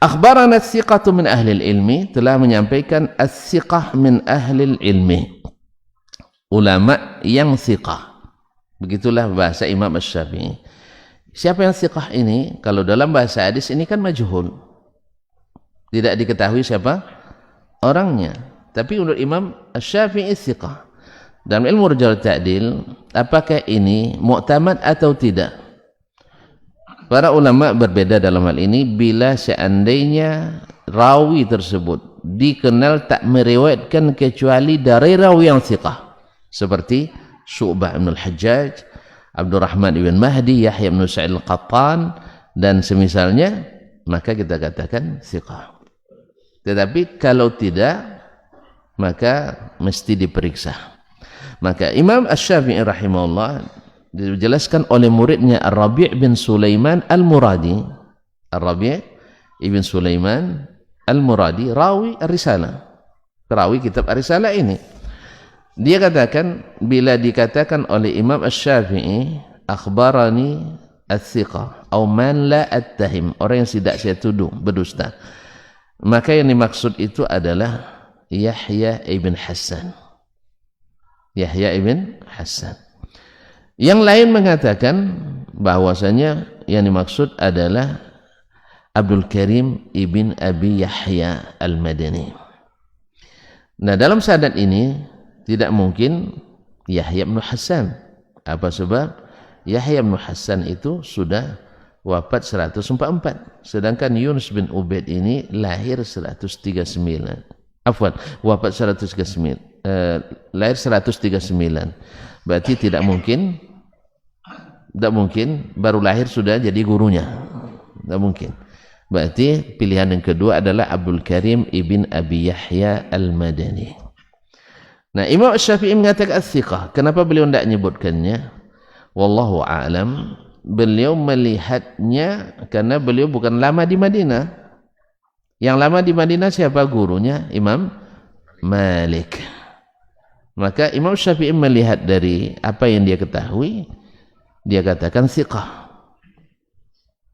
Akhbarana as-siqatu min ahli ilmi, telah menyampaikan as-siqah min ahli ilmi, ulama yang siqah. Begitulah bahasa Imam Asy-Syafi'i. Siapa yang siqah ini? Kalau dalam bahasa hadis ini kan majhul, tidak diketahui siapa orangnya. Tapi menurut Imam Asy-Syafi'i siqah. Dalam ilmu Rujal Ta'dil, apakah ini mu'tamad atau tidak? Para ulama berbeda dalam hal ini. Bila seandainya rawi tersebut dikenal tak meriwayatkan kecuali dari rawi yang siqah, seperti Syu'bah bin al-Hajjaj, Abdurrahman ibn Mahdi, Yahya bin Sa'id al-Qattan dan semisalnya, maka kita katakan siqah. Tetapi kalau tidak, maka mesti diperiksa. Maka Imam Asy-Syafi'i rahimahullah dijelaskan oleh muridnya Ar-Rabi' bin Sulaiman Al-Muradi. Ar-Rabi' ibn Sulaiman Al-Muradi, rawi Ar-Risalah, rawi kitab Ar-Risalah ini. Dia katakan, bila dikatakan oleh Imam Asy-Syafi'i akhbarani as-siqah atau man la attahim, orang yang tidak saya tuduh berdusta, maka yang dimaksud itu adalah Yahya ibn Hassan. Yahya ibn Hassan. Yang lain mengatakan bahwasanya yang dimaksud adalah Abdul Karim ibn Abi Yahya al-Madani. Nah, dalam sanad ini tidak mungkin Yahya ibn Hassan. Apa sebab? Yahya ibn Hassan itu sudah wafat 144, sedangkan Yunus bin Ubaid ini lahir 139. Afwan, wafat 139, lahir 139. Berarti tidak mungkin baru lahir sudah jadi gurunya. Tidak mungkin. Berarti pilihan yang kedua adalah Abdul Karim ibn Abi Yahya al-Madani. Nah, Imam Asy-Syafi'i mengatakan as-siqah. Kenapa beliau tidak menyebutkannya? Wallahu a'lam. Beliau melihatnya karena beliau bukan lama di Madinah. Yang lama di Madinah siapa gurunya? Imam Malik. Maka Imam Syafi'i melihat dari apa yang dia ketahui, dia katakan siqah.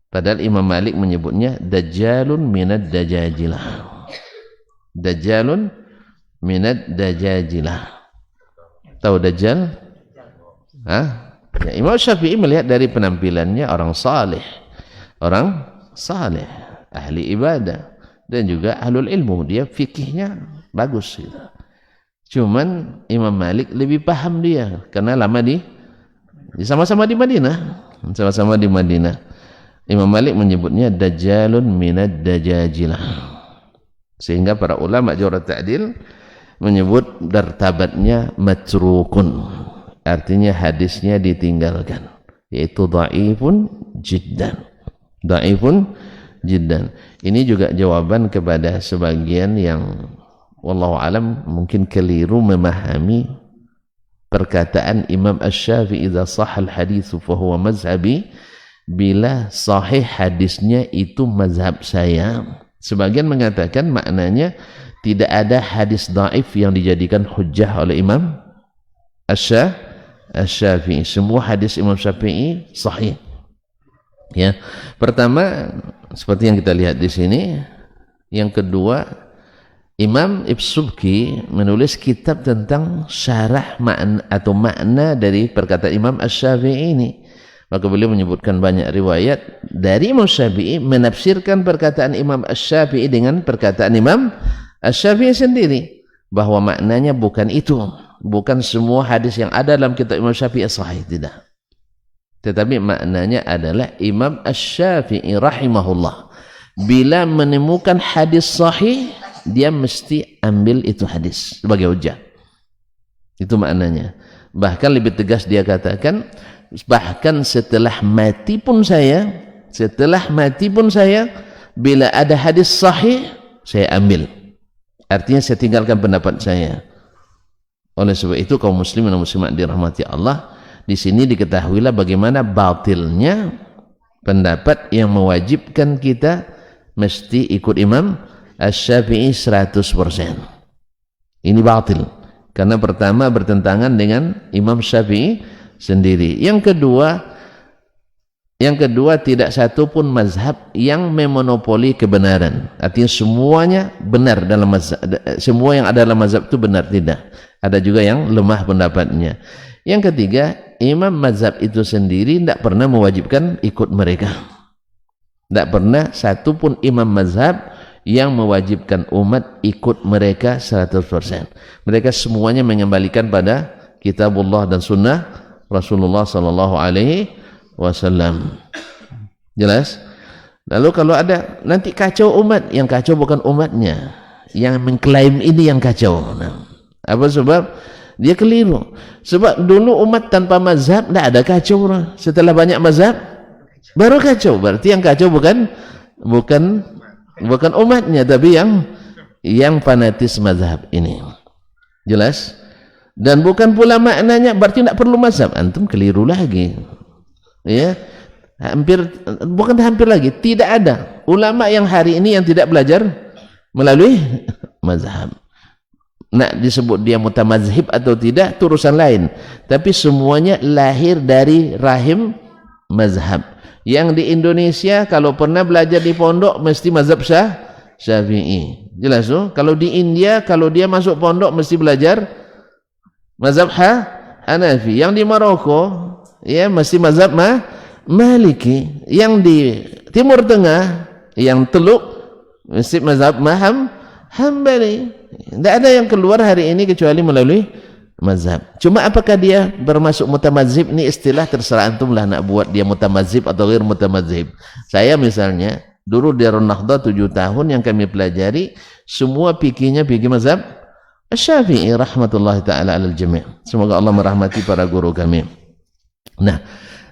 Padahal Imam Malik menyebutnya dajjalun minad dajajilah. Dajjalun minad dajajilah. Tahu dajjal? Hah? Ya, Imam Syafi'i melihat dari penampilannya orang saleh, ahli ibadah dan juga ahlul ilmu, dia fikihnya bagus gitu. Cuman Imam Malik lebih paham dia karena lama sama-sama di Madinah. Imam Malik menyebutnya dajjalun minad dajajilah. Sehingga para ulama Jarh Ta'dil menyebut martabatnya matrukun. Artinya hadisnya ditinggalkan, yaitu dhaifun jiddan. Ini juga jawaban kepada sebagian yang wallahu alam mungkin keliru memahami perkataan Imam Asy-Syafi'i, idza shahhal haditsu fa huwa mazhabi, bila sahih hadisnya itu mazhab saya. Sebagian mengatakan maknanya tidak ada hadis dhaif yang dijadikan hujjah oleh Imam Asy-Syafi'i. Semua hadis Imam Syafi'i sahih. Ya, pertama seperti yang kita lihat di sini. Yang kedua, Imam Ibn Subki menulis kitab tentang syarah makna dari perkataan Imam Asy-Syafi'i ini. Maka beliau menyebutkan banyak riwayat dari Imam Syafi'i menafsirkan perkataan Imam Asy-Syafi'i dengan perkataan Imam Asy-Syafi'i sendiri, bahwa maknanya bukan itu. Bukan semua hadis yang ada dalam kitab Imam Syafi'i sahih, tidak. Tetapi maknanya adalah Imam Asy-Syafi'i rahimahullah bila menemukan hadis sahih, dia mesti ambil itu hadis sebagai hujjah. Itu maknanya. Bahkan lebih tegas dia katakan, bahkan setelah mati pun saya, bila ada hadis sahih, saya ambil. Artinya saya tinggalkan pendapat saya. Oleh sebab itu kaum muslimin dan muslimat dirahmati Allah, di sini diketahuilah bagaimana batilnya pendapat yang mewajibkan kita mesti ikut Imam Asy-Syafi'i 100%. Ini batil. Karena pertama bertentangan dengan Imam Syafi'i sendiri. Yang kedua tidak satu pun mazhab yang memonopoli kebenaran. Artinya semuanya benar dalam mazhab, semua yang ada dalam mazhab itu benar, tidak. Ada juga yang lemah pendapatnya. Yang ketiga, imam mazhab itu sendiri tidak pernah mewajibkan ikut mereka. Tidak pernah satu pun imam mazhab yang mewajibkan umat ikut mereka 100%. Mereka semuanya mengembalikan pada kitabullah dan sunnah Rasulullah sallallahu alaihi wasallam. Jelas? Lalu kalau ada nanti kacau umat, yang kacau bukan umatnya, yang mengklaim ini yang kacau. Nah, apa sebab? Dia keliru. Sebab dulu umat tanpa mazhab tidak ada kacau. Setelah banyak mazhab baru kacau. Berarti yang kacau bukan umatnya, tapi yang fanatis mazhab ini. Jelas? Dan bukan pula maknanya berarti tidak perlu mazhab. Antum keliru lagi. Ya, bukan hampir lagi, tidak ada ulama yang hari ini yang tidak belajar melalui mazhab. Nak disebut dia mutamazhib atau tidak itu urusan lain, tapi semuanya lahir dari rahim mazhab. Yang di Indonesia kalau pernah belajar di pondok mesti mazhab Syafi'i. Jelas tuh? Kalau di India kalau dia masuk pondok mesti belajar mazhab Hanafi. Yang di Maroko ya mesti mazhab Maliki. Yang di Timur Tengah yang Teluk mesti mazhab Hambali. Tidak ada yang keluar hari ini kecuali melalui mazhab. Cuma apakah dia bermasuk mutamazhib, ini istilah terserah antum lah nak buat dia mutamazhib atau ghair mutamazhib. Saya misalnya dulu di Darun Nahdhah 7 tahun yang kami pelajari semua fikihnya fikih mazhab Syafi'i rahmatullahi taala alal jami'. Semoga Allah merahmati para guru kami. Nah,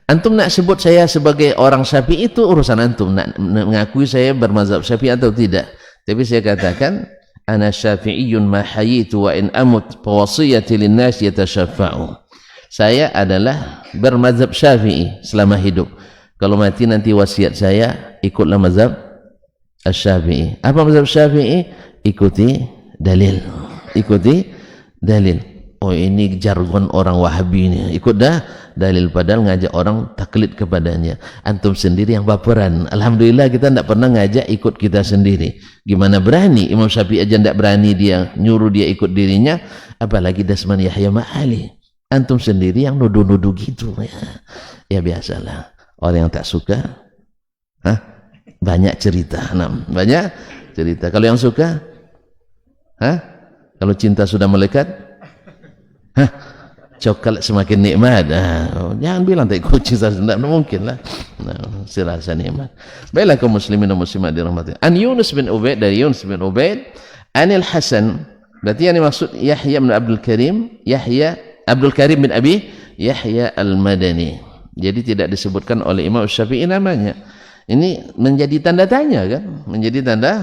antum nak sebut saya sebagai orang Syafi'i itu urusan antum, nak mengakui saya bermazhab Syafi'i atau tidak. Tapi saya katakan ana syafi'iyyun ma hayitu wa in amut fa wasiyati linnas yatasyaffa'u. Saya adalah bermazhab Syafi'i selama hidup. Kalau mati nanti wasiat saya ikutlah mazhab Asy-Syafi'i. Apa mazhab Syafi'i? Ikuti dalil. Ikuti dalil. Oh ini jargon orang Wahabi ini. Ikut dah dalil, padahal ngajak orang taklid kepadanya. Antum sendiri yang baperan. Alhamdulillah kita tidak pernah ngajak ikut kita sendiri. Gimana berani? Imam Syafi'i aja tidak berani dia nyuruh dia ikut dirinya, apalagi Dasman Yahya Ma'ali. Antum sendiri yang nuduh-nuduh gitu ya. Ya biasalah. Orang yang tak suka banyak cerita. Banyak cerita. Kalau yang suka kalau cinta sudah melekat coklat semakin nikmat. Jangan bilang tak kucing, tidak mungkin lah. Serasa nikmat. Baiklah kaum muslimin dan muslimat dirahmati. An Yunus bin Ubaid, dari Yunus bin Ubaid, Anil Hasan, berarti yang dimaksud Yahya bin Abdul Karim, Yahya Abdul Karim bin Abi Yahya Al-Madani. Jadi tidak disebutkan oleh Imam Syafi'i namanya. Ini menjadi tanda tanya kan? Menjadi tanda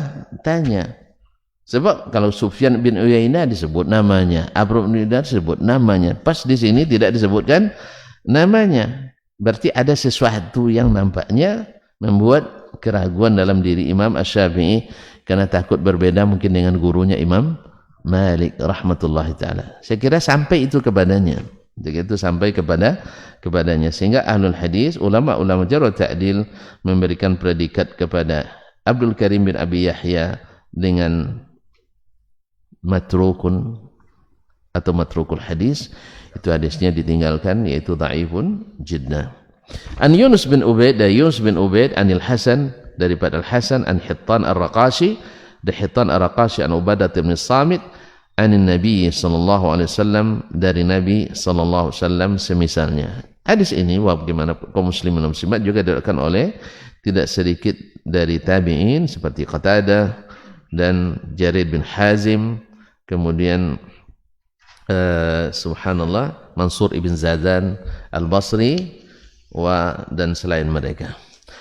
tanya. Sebab kalau Sufyan bin Uyainah disebut namanya, Abu bin Idar disebut namanya, pas di sini tidak disebutkan namanya. Berarti ada sesuatu yang nampaknya membuat keraguan dalam diri Imam Asy-Syafi'i karena takut berbeda mungkin dengan gurunya Imam Malik rahmatullahi taala. Saya kira sampai itu kepadanya. Jadi itu sampai kepadanya sehingga ahlul hadis, ulama-ulama jarh wa ta'dil memberikan predikat kepada Abdul Karim bin Abi Yahya dengan matrukun atau matrukul hadis, itu hadisnya ditinggalkan, yaitu dhaifun jiddah. An Yunus bin Ubaid, dari Yunus bin Ubaid, Anil Hasan, daripada Al-Hasan, An Hittan Ar-Raqashi, dari Hittan Ar-Raqashi, An Ubadah bin Samit, Anin Nabi sallallahu alaihi wasallam, dari Nabi sallallahu alaihi wasallam semisalnya. Hadis ini bagaimana kaum muslimin dan muslimat juga diriwayatkan oleh tidak sedikit dari tabi'in seperti Qatadah dan Jarir bin Hazim, kemudian subhanallah Mansur ibn Zadan Al-Basri dan selain mereka.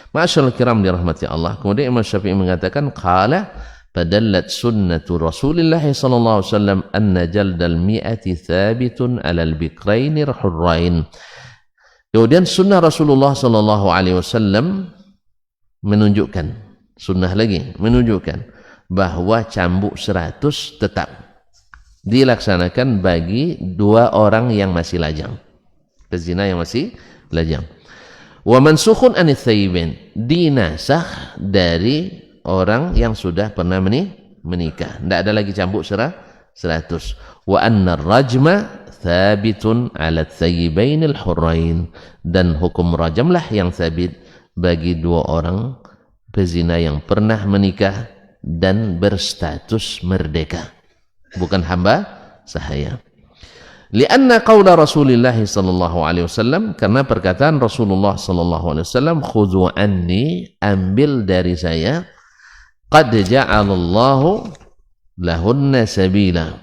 Ma'asyiral kiram dirahmati Allah. Kemudian Imam Syafi'i mengatakan qala fadallat sunnatu Rasulillah sallallahu alaihi wasallam anna jaldal mi'ati thabitun 'alal bikraini hurrain. Kemudian sunnah Rasulullah sallallahu alaihi wasallam menunjukkan, sunnah lagi menunjukkan bahwa cambuk 100 tetap. dilaksanakan bagi dua orang yang masih lajang, pezina yang masih lajang. Wa mansukhun anits thayyibin, dinasakh dari orang yang sudah pernah menikah, tidak ada lagi cambuk 100. Wa anna rajma thabitun ala thayyibain al-hurrain, dan hukum rajamlah yang sabit bagi dua orang pezina yang pernah menikah dan berstatus merdeka, bukan hamba sahaya. Lianna qawla Rasulullah sallallahu alaihi wasallam, karena perkataan Rasulullah sallallahu alaihi wasallam, khudhu anni, ambil dari saya, qad ja'alallahu lahunna sabila,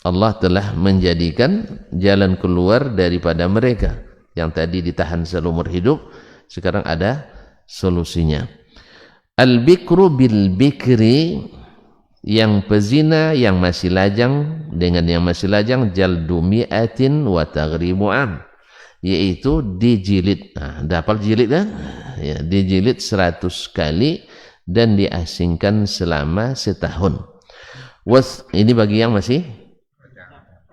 Allah telah menjadikan jalan keluar daripada mereka yang tadi ditahan seumur hidup, sekarang ada solusinya. Al-bikru bil bikri, yang pezina yang masih lajang dengan yang masih lajang, jaldu mi'atin wa taghrimu am, yaitu dijilid. Dapat jilid kan? Ya, dijilid 100 kali dan diasingkan selama setahun. Ini bagi yang masih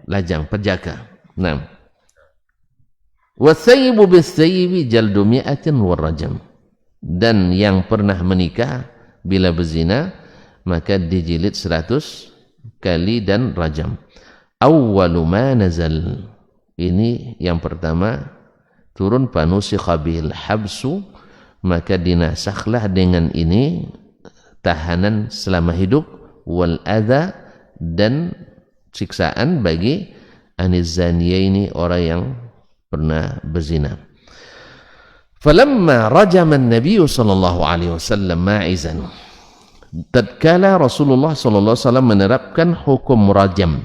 lajang, perjaka. Nah, wasayyibu bisayyibi jaldu mi'atin wa rajam, dan yang pernah menikah bila berzina maka dijilid 100 kali dan rajam. Awwalu ma nazal, ini yang pertama turun, panusikha bil habsu, maka dinasakhlah dengan ini tahanan selama hidup, wal adha, dan siksaan bagi aniz zaniyaini, orang yang pernah berzina. Falamma rajama an-nabiy sallallahu alaihi wasallam ma'izan, tatkala Rasulullah sallallahu alaihi wasallam menerapkan hukum rajam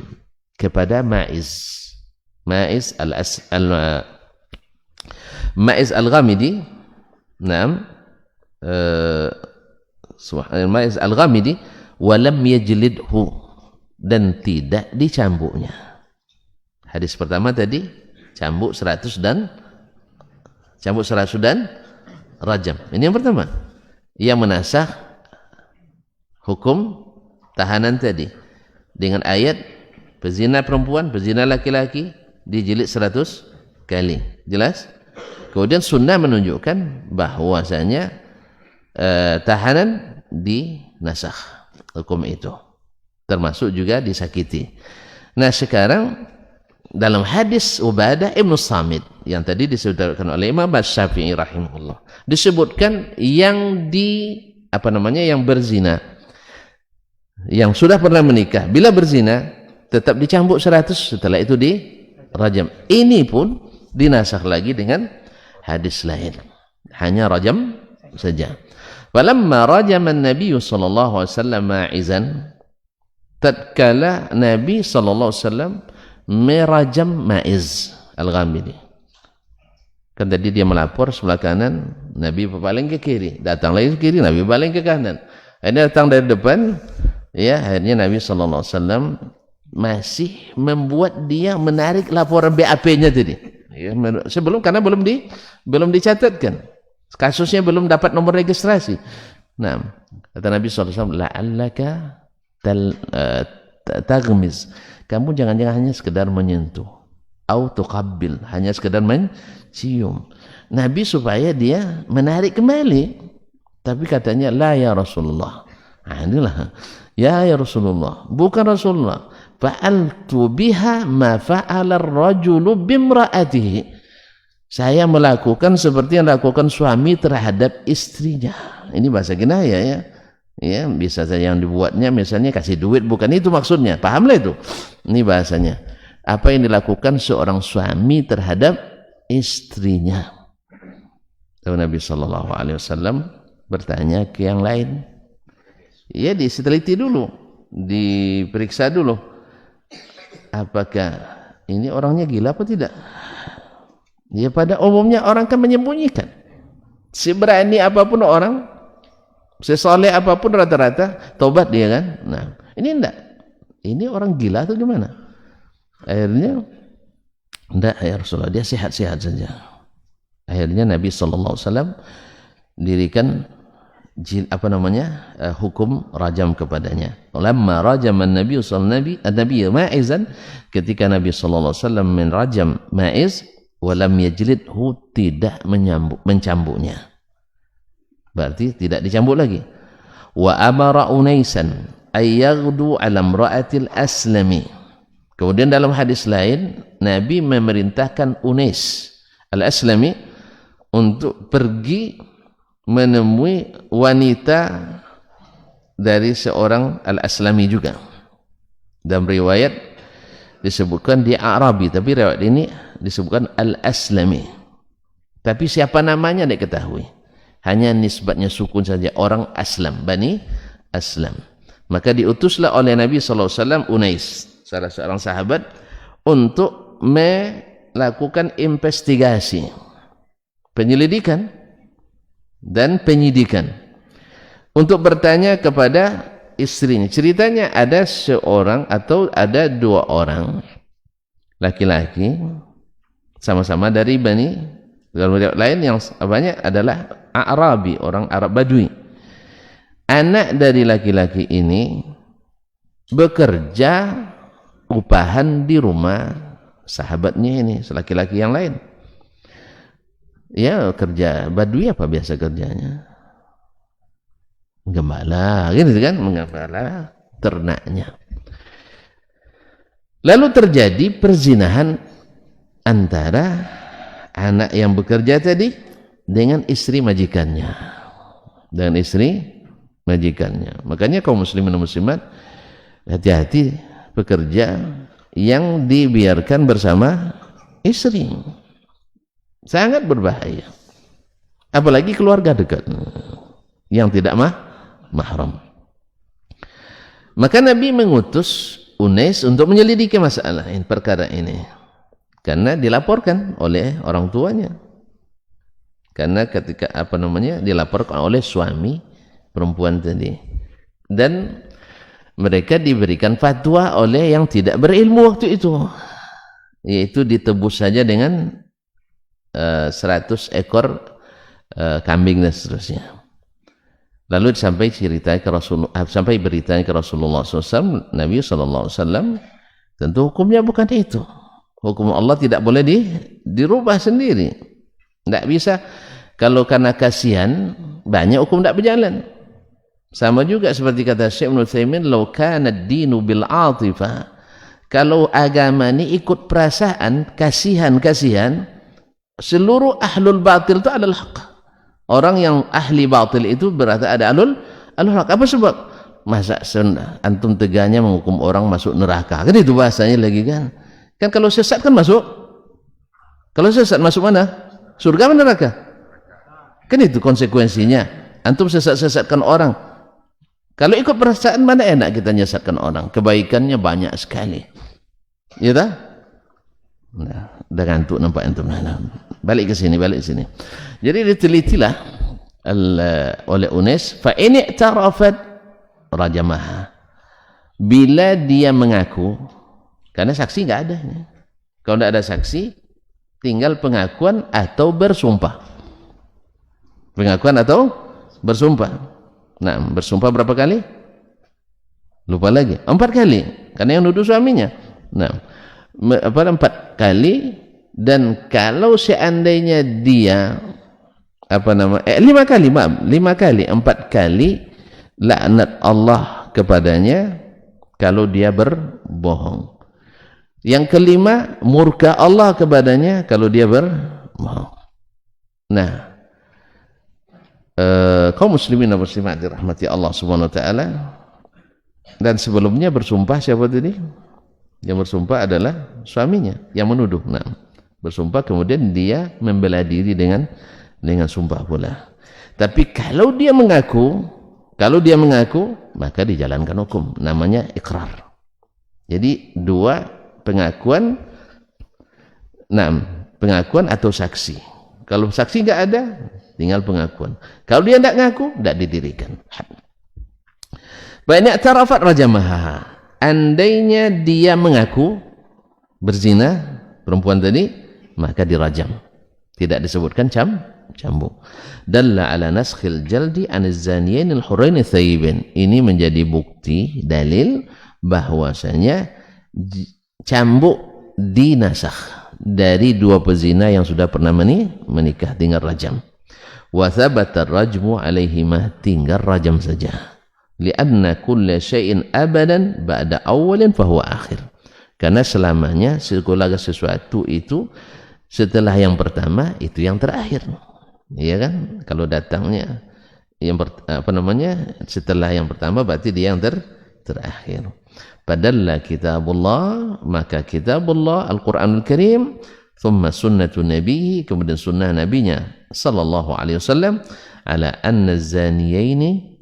kepada Ma'iz. Ma'iz al-Ghamidi, naam, Ma'iz al-Ghamidi, walam yajlidhu, dan tidak dicambuknya. Hadis pertama tadi cambuk 100 dan rajam. Ini yang pertama, yang menasakh hukum tahanan tadi dengan ayat pezina perempuan, pezina laki-laki dijilid 100 kali. Jelas? Kemudian sunnah menunjukkan bahwasanya tahanan dinasakh hukum itu, termasuk juga disakiti. Nah, sekarang dalam hadis Ubadah ibn Samit yang tadi disebutkan oleh Imam Syafi'i rahimahullah, disebutkan yang yang berzina, yang sudah pernah menikah, bila berzina tetap dicambuk 100, setelah itu dirajam. Ini pun dinasakh lagi dengan hadis lain, hanya rajam saja. Falamma rajama an-nabiy sallallahu alaihi wasallam ma'izan, tatkala Nabi sallallahu alaihi wasallam merajam Ma'iz al-Ghamidi, kan tadi dia melapor sebelah kanan, Nabi berpaling ke kiri, datang lagi ke kiri, Nabi berpaling ke kanan, ini datang dari depan. Ya, akhirnya Nabi sallallahu alaihi wasallam masih membuat dia menarik laporan BAP-nya tadi. Ya, sebelum, karena belum dicatatkan. Kasusnya belum dapat nomor registrasi. Nah, kata Nabi sallallahu alaihi wasallam, la'allaka taghmiz. Kamu jangan-jangan hanya sekedar menyentuh, au tuqabbil, hanya sekedar mencium. Nabi supaya dia menarik kembali. Tapi katanya, la ya Rasulullah. Inilah, ya Rasulullah, bukan Rasulullah. Fa'altu biha ma fa'ala ar-rajulu bimra'atihi. Saya melakukan seperti yang dilakukan suami terhadap istrinya. Ini bahasa kinayah ya. Ya, bisa saja yang dibuatnya misalnya kasih duit, bukan itu maksudnya. Pahamlah itu. Ini bahasanya. Apa yang dilakukan seorang suami terhadap istrinya. Lalu Nabi sallallahu alaihi wasallam bertanya ke yang lain. Ya, diteliti dulu, diperiksa dulu. Apakah ini orangnya gila apa tidak? Ya, pada umumnya orang kan menyembunyikan. Seberani apapun orang, sesoleh apapun rata-rata tobat dia kan. Nah, ini enggak. Ini orang gila atau gimana? Akhirnya enggak, ya Rasulullah, dia sehat-sehat saja. Akhirnya Nabi sallallahu alaihi wasallam dirikan hukum rajam kepadanya. Lamma rajama Nabi sallallahu alaihi Ma'izan, ketika Nabi sallallahu alaihi wasallam menrajam Ma'iz, walam yajlidhu, tidak mencambuknya. Berarti tidak dicambuk lagi. Wa amara Unaisan ay yaghdu ala imra'atil Aslami. Kemudian dalam hadis lain Nabi memerintahkan Unais al-Aslami untuk pergi menemui wanita dari seorang al-Aslami juga. Dalam riwayat disebutkan dia Arabi, tapi riwayat ini disebutkan al-Aslami. Tapi siapa namanya tidak ketahui. Hanya nisbatnya sukun saja, orang Aslam, Bani Aslam. Maka diutuslah oleh Nabi SAW Unais, salah seorang sahabat, untuk melakukan investigasi, penyelidikan dan penyidikan, untuk bertanya kepada istrinya. Ceritanya ada seorang atau ada dua orang laki-laki sama-sama dari Bani, dalam riwayat lain yang banyak adalah Arabi, orang Arab Badui. Anak dari laki-laki ini bekerja upahan di rumah sahabatnya ini, laki-laki yang lain. Ya, kerja Badui apa biasa kerjanya? Gembala, gitu kan, menggembala ternaknya. Lalu terjadi perzinahan antara anak yang bekerja tadi dengan istri majikannya. Dengan istri majikannya. Makanya kaum muslimin dan muslimat, hati-hati pekerja yang dibiarkan bersama istri. Sangat berbahaya. Apalagi keluarga dekat yang tidak mahram. Maka Nabi mengutus Unais untuk menyelidiki masalah ini, perkara ini. Karena dilaporkan oleh orang tuanya. Karena ketika dilaporkan oleh suami perempuan tadi. Dan mereka diberikan fatwa oleh yang tidak berilmu waktu itu. Yaitu ditebus saja dengan 100 ekor kambing dan seterusnya. Lalu sampai beritanya ke Rasulullah SAW, Nabi SAW, tentu hukumnya bukan itu. Hukum Allah tidak boleh dirubah sendiri. Tidak bisa. Kalau karena kasihan, banyak hukum tidak berjalan. Sama juga seperti kata Syekh Ibnu Utsaimin, "Lau kana ad-dinu bil 'atifah." Kalau agama ini ikut perasaan, kasihan, seluruh ahlul batil itu adalah hak. Orang yang ahli batil itu berarti ada ahlul hak. Apa sebab? Masa antum teganya menghukum orang masuk neraka? Kan itu bahasanya lagi kan. Kan kalau sesat kan masuk. Kalau sesat masuk mana? Surga atau neraka? Kan itu konsekuensinya. Antum sesat-sesatkan orang. Kalau ikut perasaan, mana enak kita nyesatkan orang? Kebaikannya banyak sekali. Ya tak? Nah, dah ngantuk nampak antum. Balik ke sini. Jadi ditelitilah oleh Unais, fa in i'tarafat rajamaha. Bila dia mengaku, karena saksi enggak ada. Kalau tidak ada saksi, tinggal pengakuan atau bersumpah. Pengakuan atau bersumpah. Nah, bersumpah berapa kali? Lupa lagi. 4 kali. Karena yang nuduh suaminya. Nah, 4 kali. Dan kalau seandainya dia 5 kali, 4 kali laknat Allah kepadanya kalau dia berbohong. Yang kelima, murka Allah kepadanya kalau dia berbohong. Nah, kaum muslimin dan muslimat dirahmati Allah Subhanahu wa taala. Dan sebelumnya bersumpah siapa tadi? Yang bersumpah adalah suaminya yang menuduh. Nah, bersumpah kemudian dia membela diri dengan sumpah pula. Tapi kalau dia mengaku, maka dijalankan hukum, namanya ikrar. Jadi 2 pengakuan, pengakuan atau saksi. Kalau saksi enggak ada, tinggal pengakuan. Kalau dia tidak ngaku, tidak didirikan. Banyak tarafat rajamaha. Andainya dia mengaku berzina perempuan tadi, maka dirajam. Tidak disebutkan cambuk. Dalla ala naskhil jaldi aniz zaniyain al-hurrain thayyibain. Ini menjadi bukti dalil bahwasanya cambuk dinasakh dari dua pezina yang sudah pernah menikah, tinggal rajam. Wa thabata ar-rajmu alaihima, tinggal rajam saja. Lianna kulla syai'in abadan ba'da awwalin fahuwa akhir. Karena selamanya segala sesuatu itu setelah yang pertama itu yang terakhir. Iya kan? Kalau datangnya yang setelah yang pertama berarti dia yang terakhir. Padalla kitabullah, maka kitabullah Al-Qur'anul Karim, thumma sunnatu nabihi, kemudian sunnah nabinya sallallahu alaihi wasallam, ala anna zaniyaini,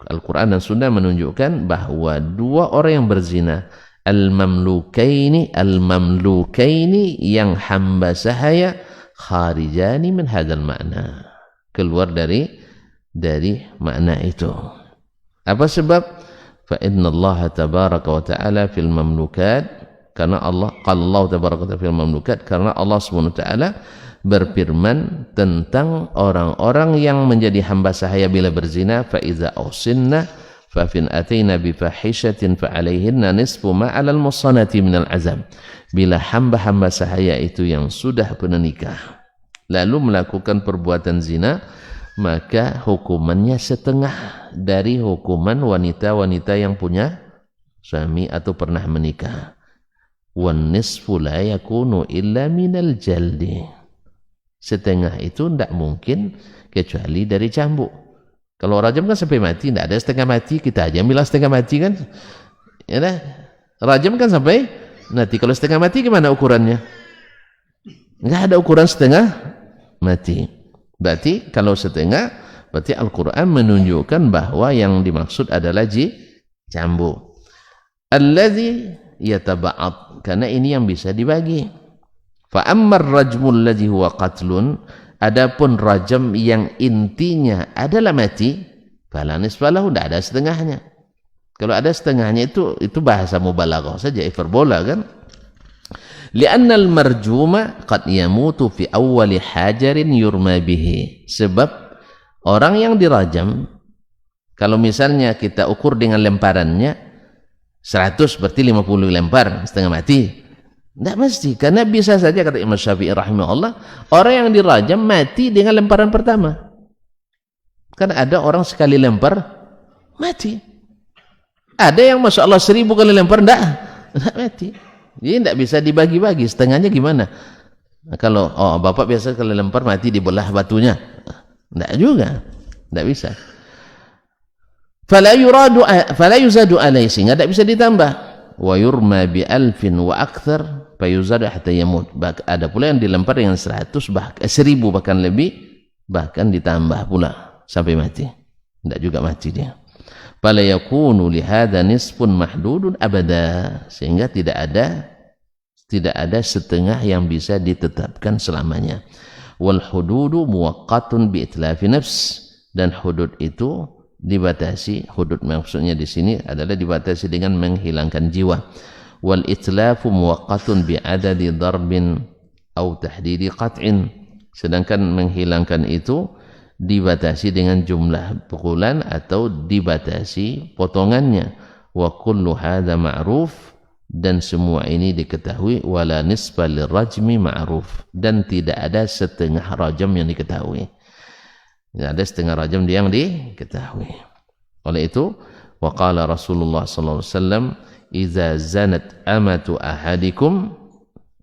Al-Quran dan Sunnah menunjukkan bahwa dua orang yang berzina, al-mamlukaini yang hamba sahaya, kharijani min hadzal makna, keluar dari makna itu. Apa sebab? Fa inna Allah tabaraka wa ta'ala fil mamlukat, karena Allah tabaraka wa ta'ala fil mamlukat, karena Allah Subhanahu wa ta'ala berfirman tentang orang-orang yang menjadi hamba sahaya bila berzina, fa iza ausinna fa fin atina bi fahishatin fa alaihinna nisfu ma 'alal musanati minal azab. Bila hamba-hamba sahaya itu yang sudah menikah lalu melakukan perbuatan zina, maka hukumannya setengah dari hukuman wanita-wanita yang punya suami atau pernah menikah. Wan nisfu la yakunu illa minal jaldi, setengah itu tidak mungkin kecuali dari cambuk. Kalau rajam kan sampai mati, tidak ada setengah mati. Kita aja bilang setengah mati kan, ya dah. Rajam kan sampai mati. Kalau setengah mati gimana ukurannya? Enggak ada ukuran setengah mati. Berarti kalau setengah, berarti Al-Quran menunjukkan bahwa yang dimaksud adalah cambuk. Alladzi yataba'ad, karena ini yang bisa dibagi. Fa ammar rajmul ladzi huwa qatlun, adapun rajam yang intinya adalah mati, fala nisfalahu, tidak ada setengahnya. Kalau ada setengahnya itu bahasa mubalaghah saja, hiperbola kan. Li'anna al-marjuma qad yamutu fi awwali hajarin yurma bihi, sebab orang yang dirajam, kalau misalnya kita ukur dengan lemparannya 100 berarti 50 lempar setengah mati. Tidak mesti, karena bisa saja kata Imam Syafi'i rahimahullah, orang yang dirajam mati dengan lemparan pertama. Kan ada orang sekali lempar mati. Ada yang masya Allah 1000 kali lempar tidak mati. Jadi tidak bisa dibagi-bagi, setengahnya gimana? Nah, kalau bapak biasa kali lempar mati dibelah batunya, tidak juga, tidak bisa. Fala yuzadu alaihi, sehingga tidak bisa ditambah. Wa yurma bi alfin wa akthar fayuzadu hatta yamut. Ada pula yang dilempar dengan 100 bahkan 1000 bahkan lebih, bahkan ditambah pula sampai mati, tidak juga mati dia. Fala yakunu li hadza nisfun mahdudun abada, sehingga tidak ada setengah yang bisa ditetapkan selamanya. Wal hududu muwaqqatun bi itlafi nafs, dan hudud itu dibatasi, hudud maksudnya di sini adalah dibatasi dengan menghilangkan jiwa. Wal itlafu muwaqqatun bi adadi darbin au tahdidi qat'in, sedangkan menghilangkan itu dibatasi dengan jumlah pukulan atau dibatasi potongannya. Wa kullu hadza ma'ruf, dan semua ini diketahui. Wala nisfa lirajmi ma'ruf, dan tidak ada setengah rajam yang diketahui. Tidak ada setengah rajam yang diketahui. Oleh itu, wa qala Rasulullah sallallahu alaihi wasallam, "Idza zanat amatu ahadikum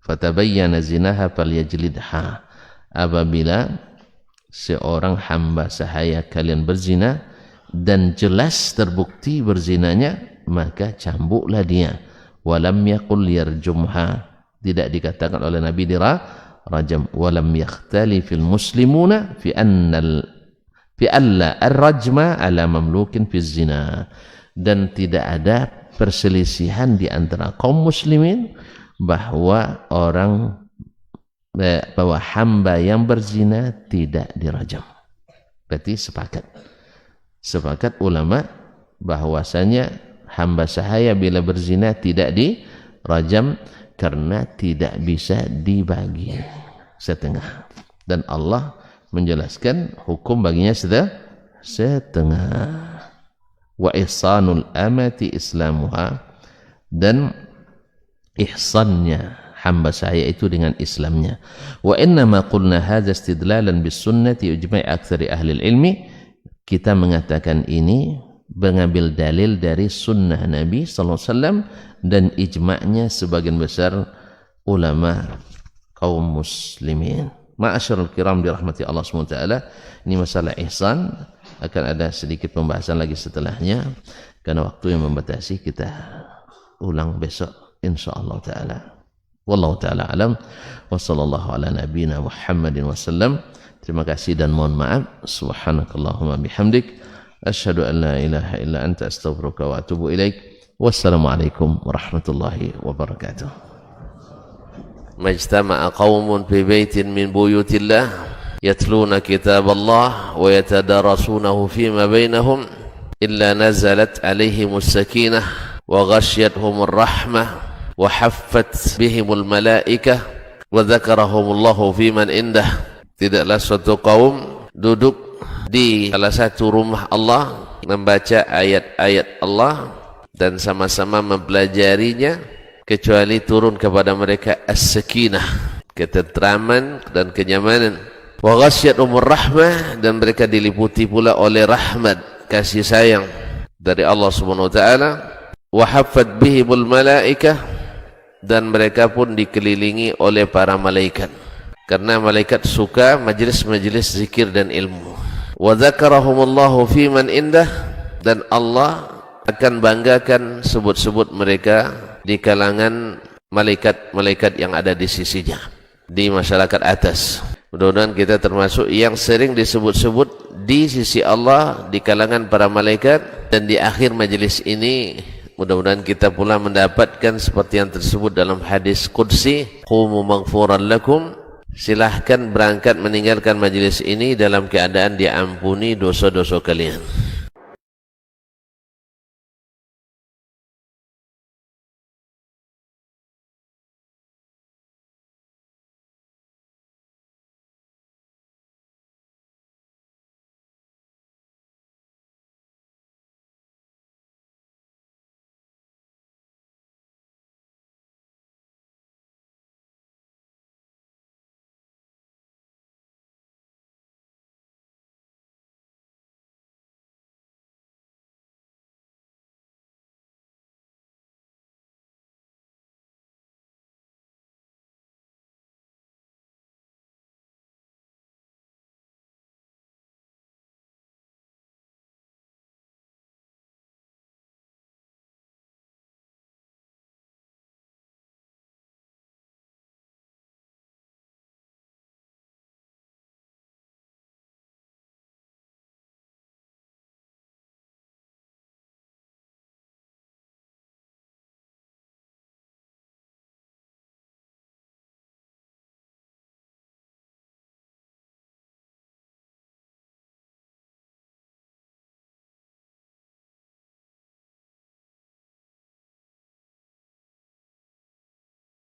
fatabayyana zinaha falyajlidha." Apabila seorang hamba sahaya kalian berzina dan jelas terbukti berzinanya, maka cambuklah dia. Walam yaqul yarjumha, tidak dikatakan oleh Nabi dirajam. Walam yakhtalifil muslimuna fi alla ar-rajma ala mamlukin fi zina, dan tidak ada perselisihan di antara kaum muslimin bahwa hamba yang berzina tidak dirajam. Berarti sepakat ulama bahwasanya hamba sahaya bila berzina tidak dirajam karena tidak bisa dibagi setengah. Dan Allah menjelaskan hukum baginya setengah. Wa ihsanul amati islamuha, dan ihsannya hamba saya itu dengan Islamnya. Wa innama qulna hadza istidlalan bis sunnati ijma' aktsari ahli ilmi. Kita mengatakan ini mengambil dalil dari sunnah Nabi sallallahu alaihi wasallam dan ijma'nya sebagian besar ulama kaum muslimin. Ma'asyiral kiram dirahmati Allah SWT, ini masalah ihsan akan ada sedikit pembahasan lagi setelahnya karena waktu yang membatasi. Kita ulang besok insyaallah taala. Wallahu taala alam wa sallallahu ala nabiyyina Muhammadin wasallam. Terima kasih dan mohon maaf. Subhanakallahumma bihamdik asyhadu an la ilaha illa anta astaghfiruka wa atubu ilaik. Wassalamualaikum warahmatullahi wabarakatuh. Majtama'a qaumun fi baitin min buyutillah yatluna kitab Allah wa yatadarasunahu fima bainahum illa nazalat alaihimus sakinah wa ghashiyatuhumur rahmah wa haffat bihimul malaikah wa dzakarahumullahu fiman indah. Tidaklah suatu kaum duduk di salah satu rumah Allah membaca ayat-ayat Allah dan sama-sama mempelajarinya kecuali turun kepada mereka as-sakinah, ketentraman dan kenyamanan. Wa ghasyiyatuhumur rahmah, dan mereka diliputi pula oleh rahmat, kasih sayang dari Allah Subhanahu wa taala. Wa haffat bihimul malaikah, dan mereka pun dikelilingi oleh para malaikat, karena malaikat suka majlis-majlis zikir dan ilmu. Wa dzakarahumullahu fiman indah, dan Allah akan banggakan sebut-sebut mereka di kalangan malaikat-malaikat yang ada di sisinya, di masyarakat atas. Mudah-mudahan kita termasuk yang sering disebut-sebut di sisi Allah di kalangan para malaikat, dan di akhir majelis ini mudah-mudahan kita pula mendapatkan seperti yang tersebut dalam hadis qudsi, qumu maghfuran lakum, silahkan berangkat meninggalkan majelis ini dalam keadaan diampuni dosa-dosa kalian.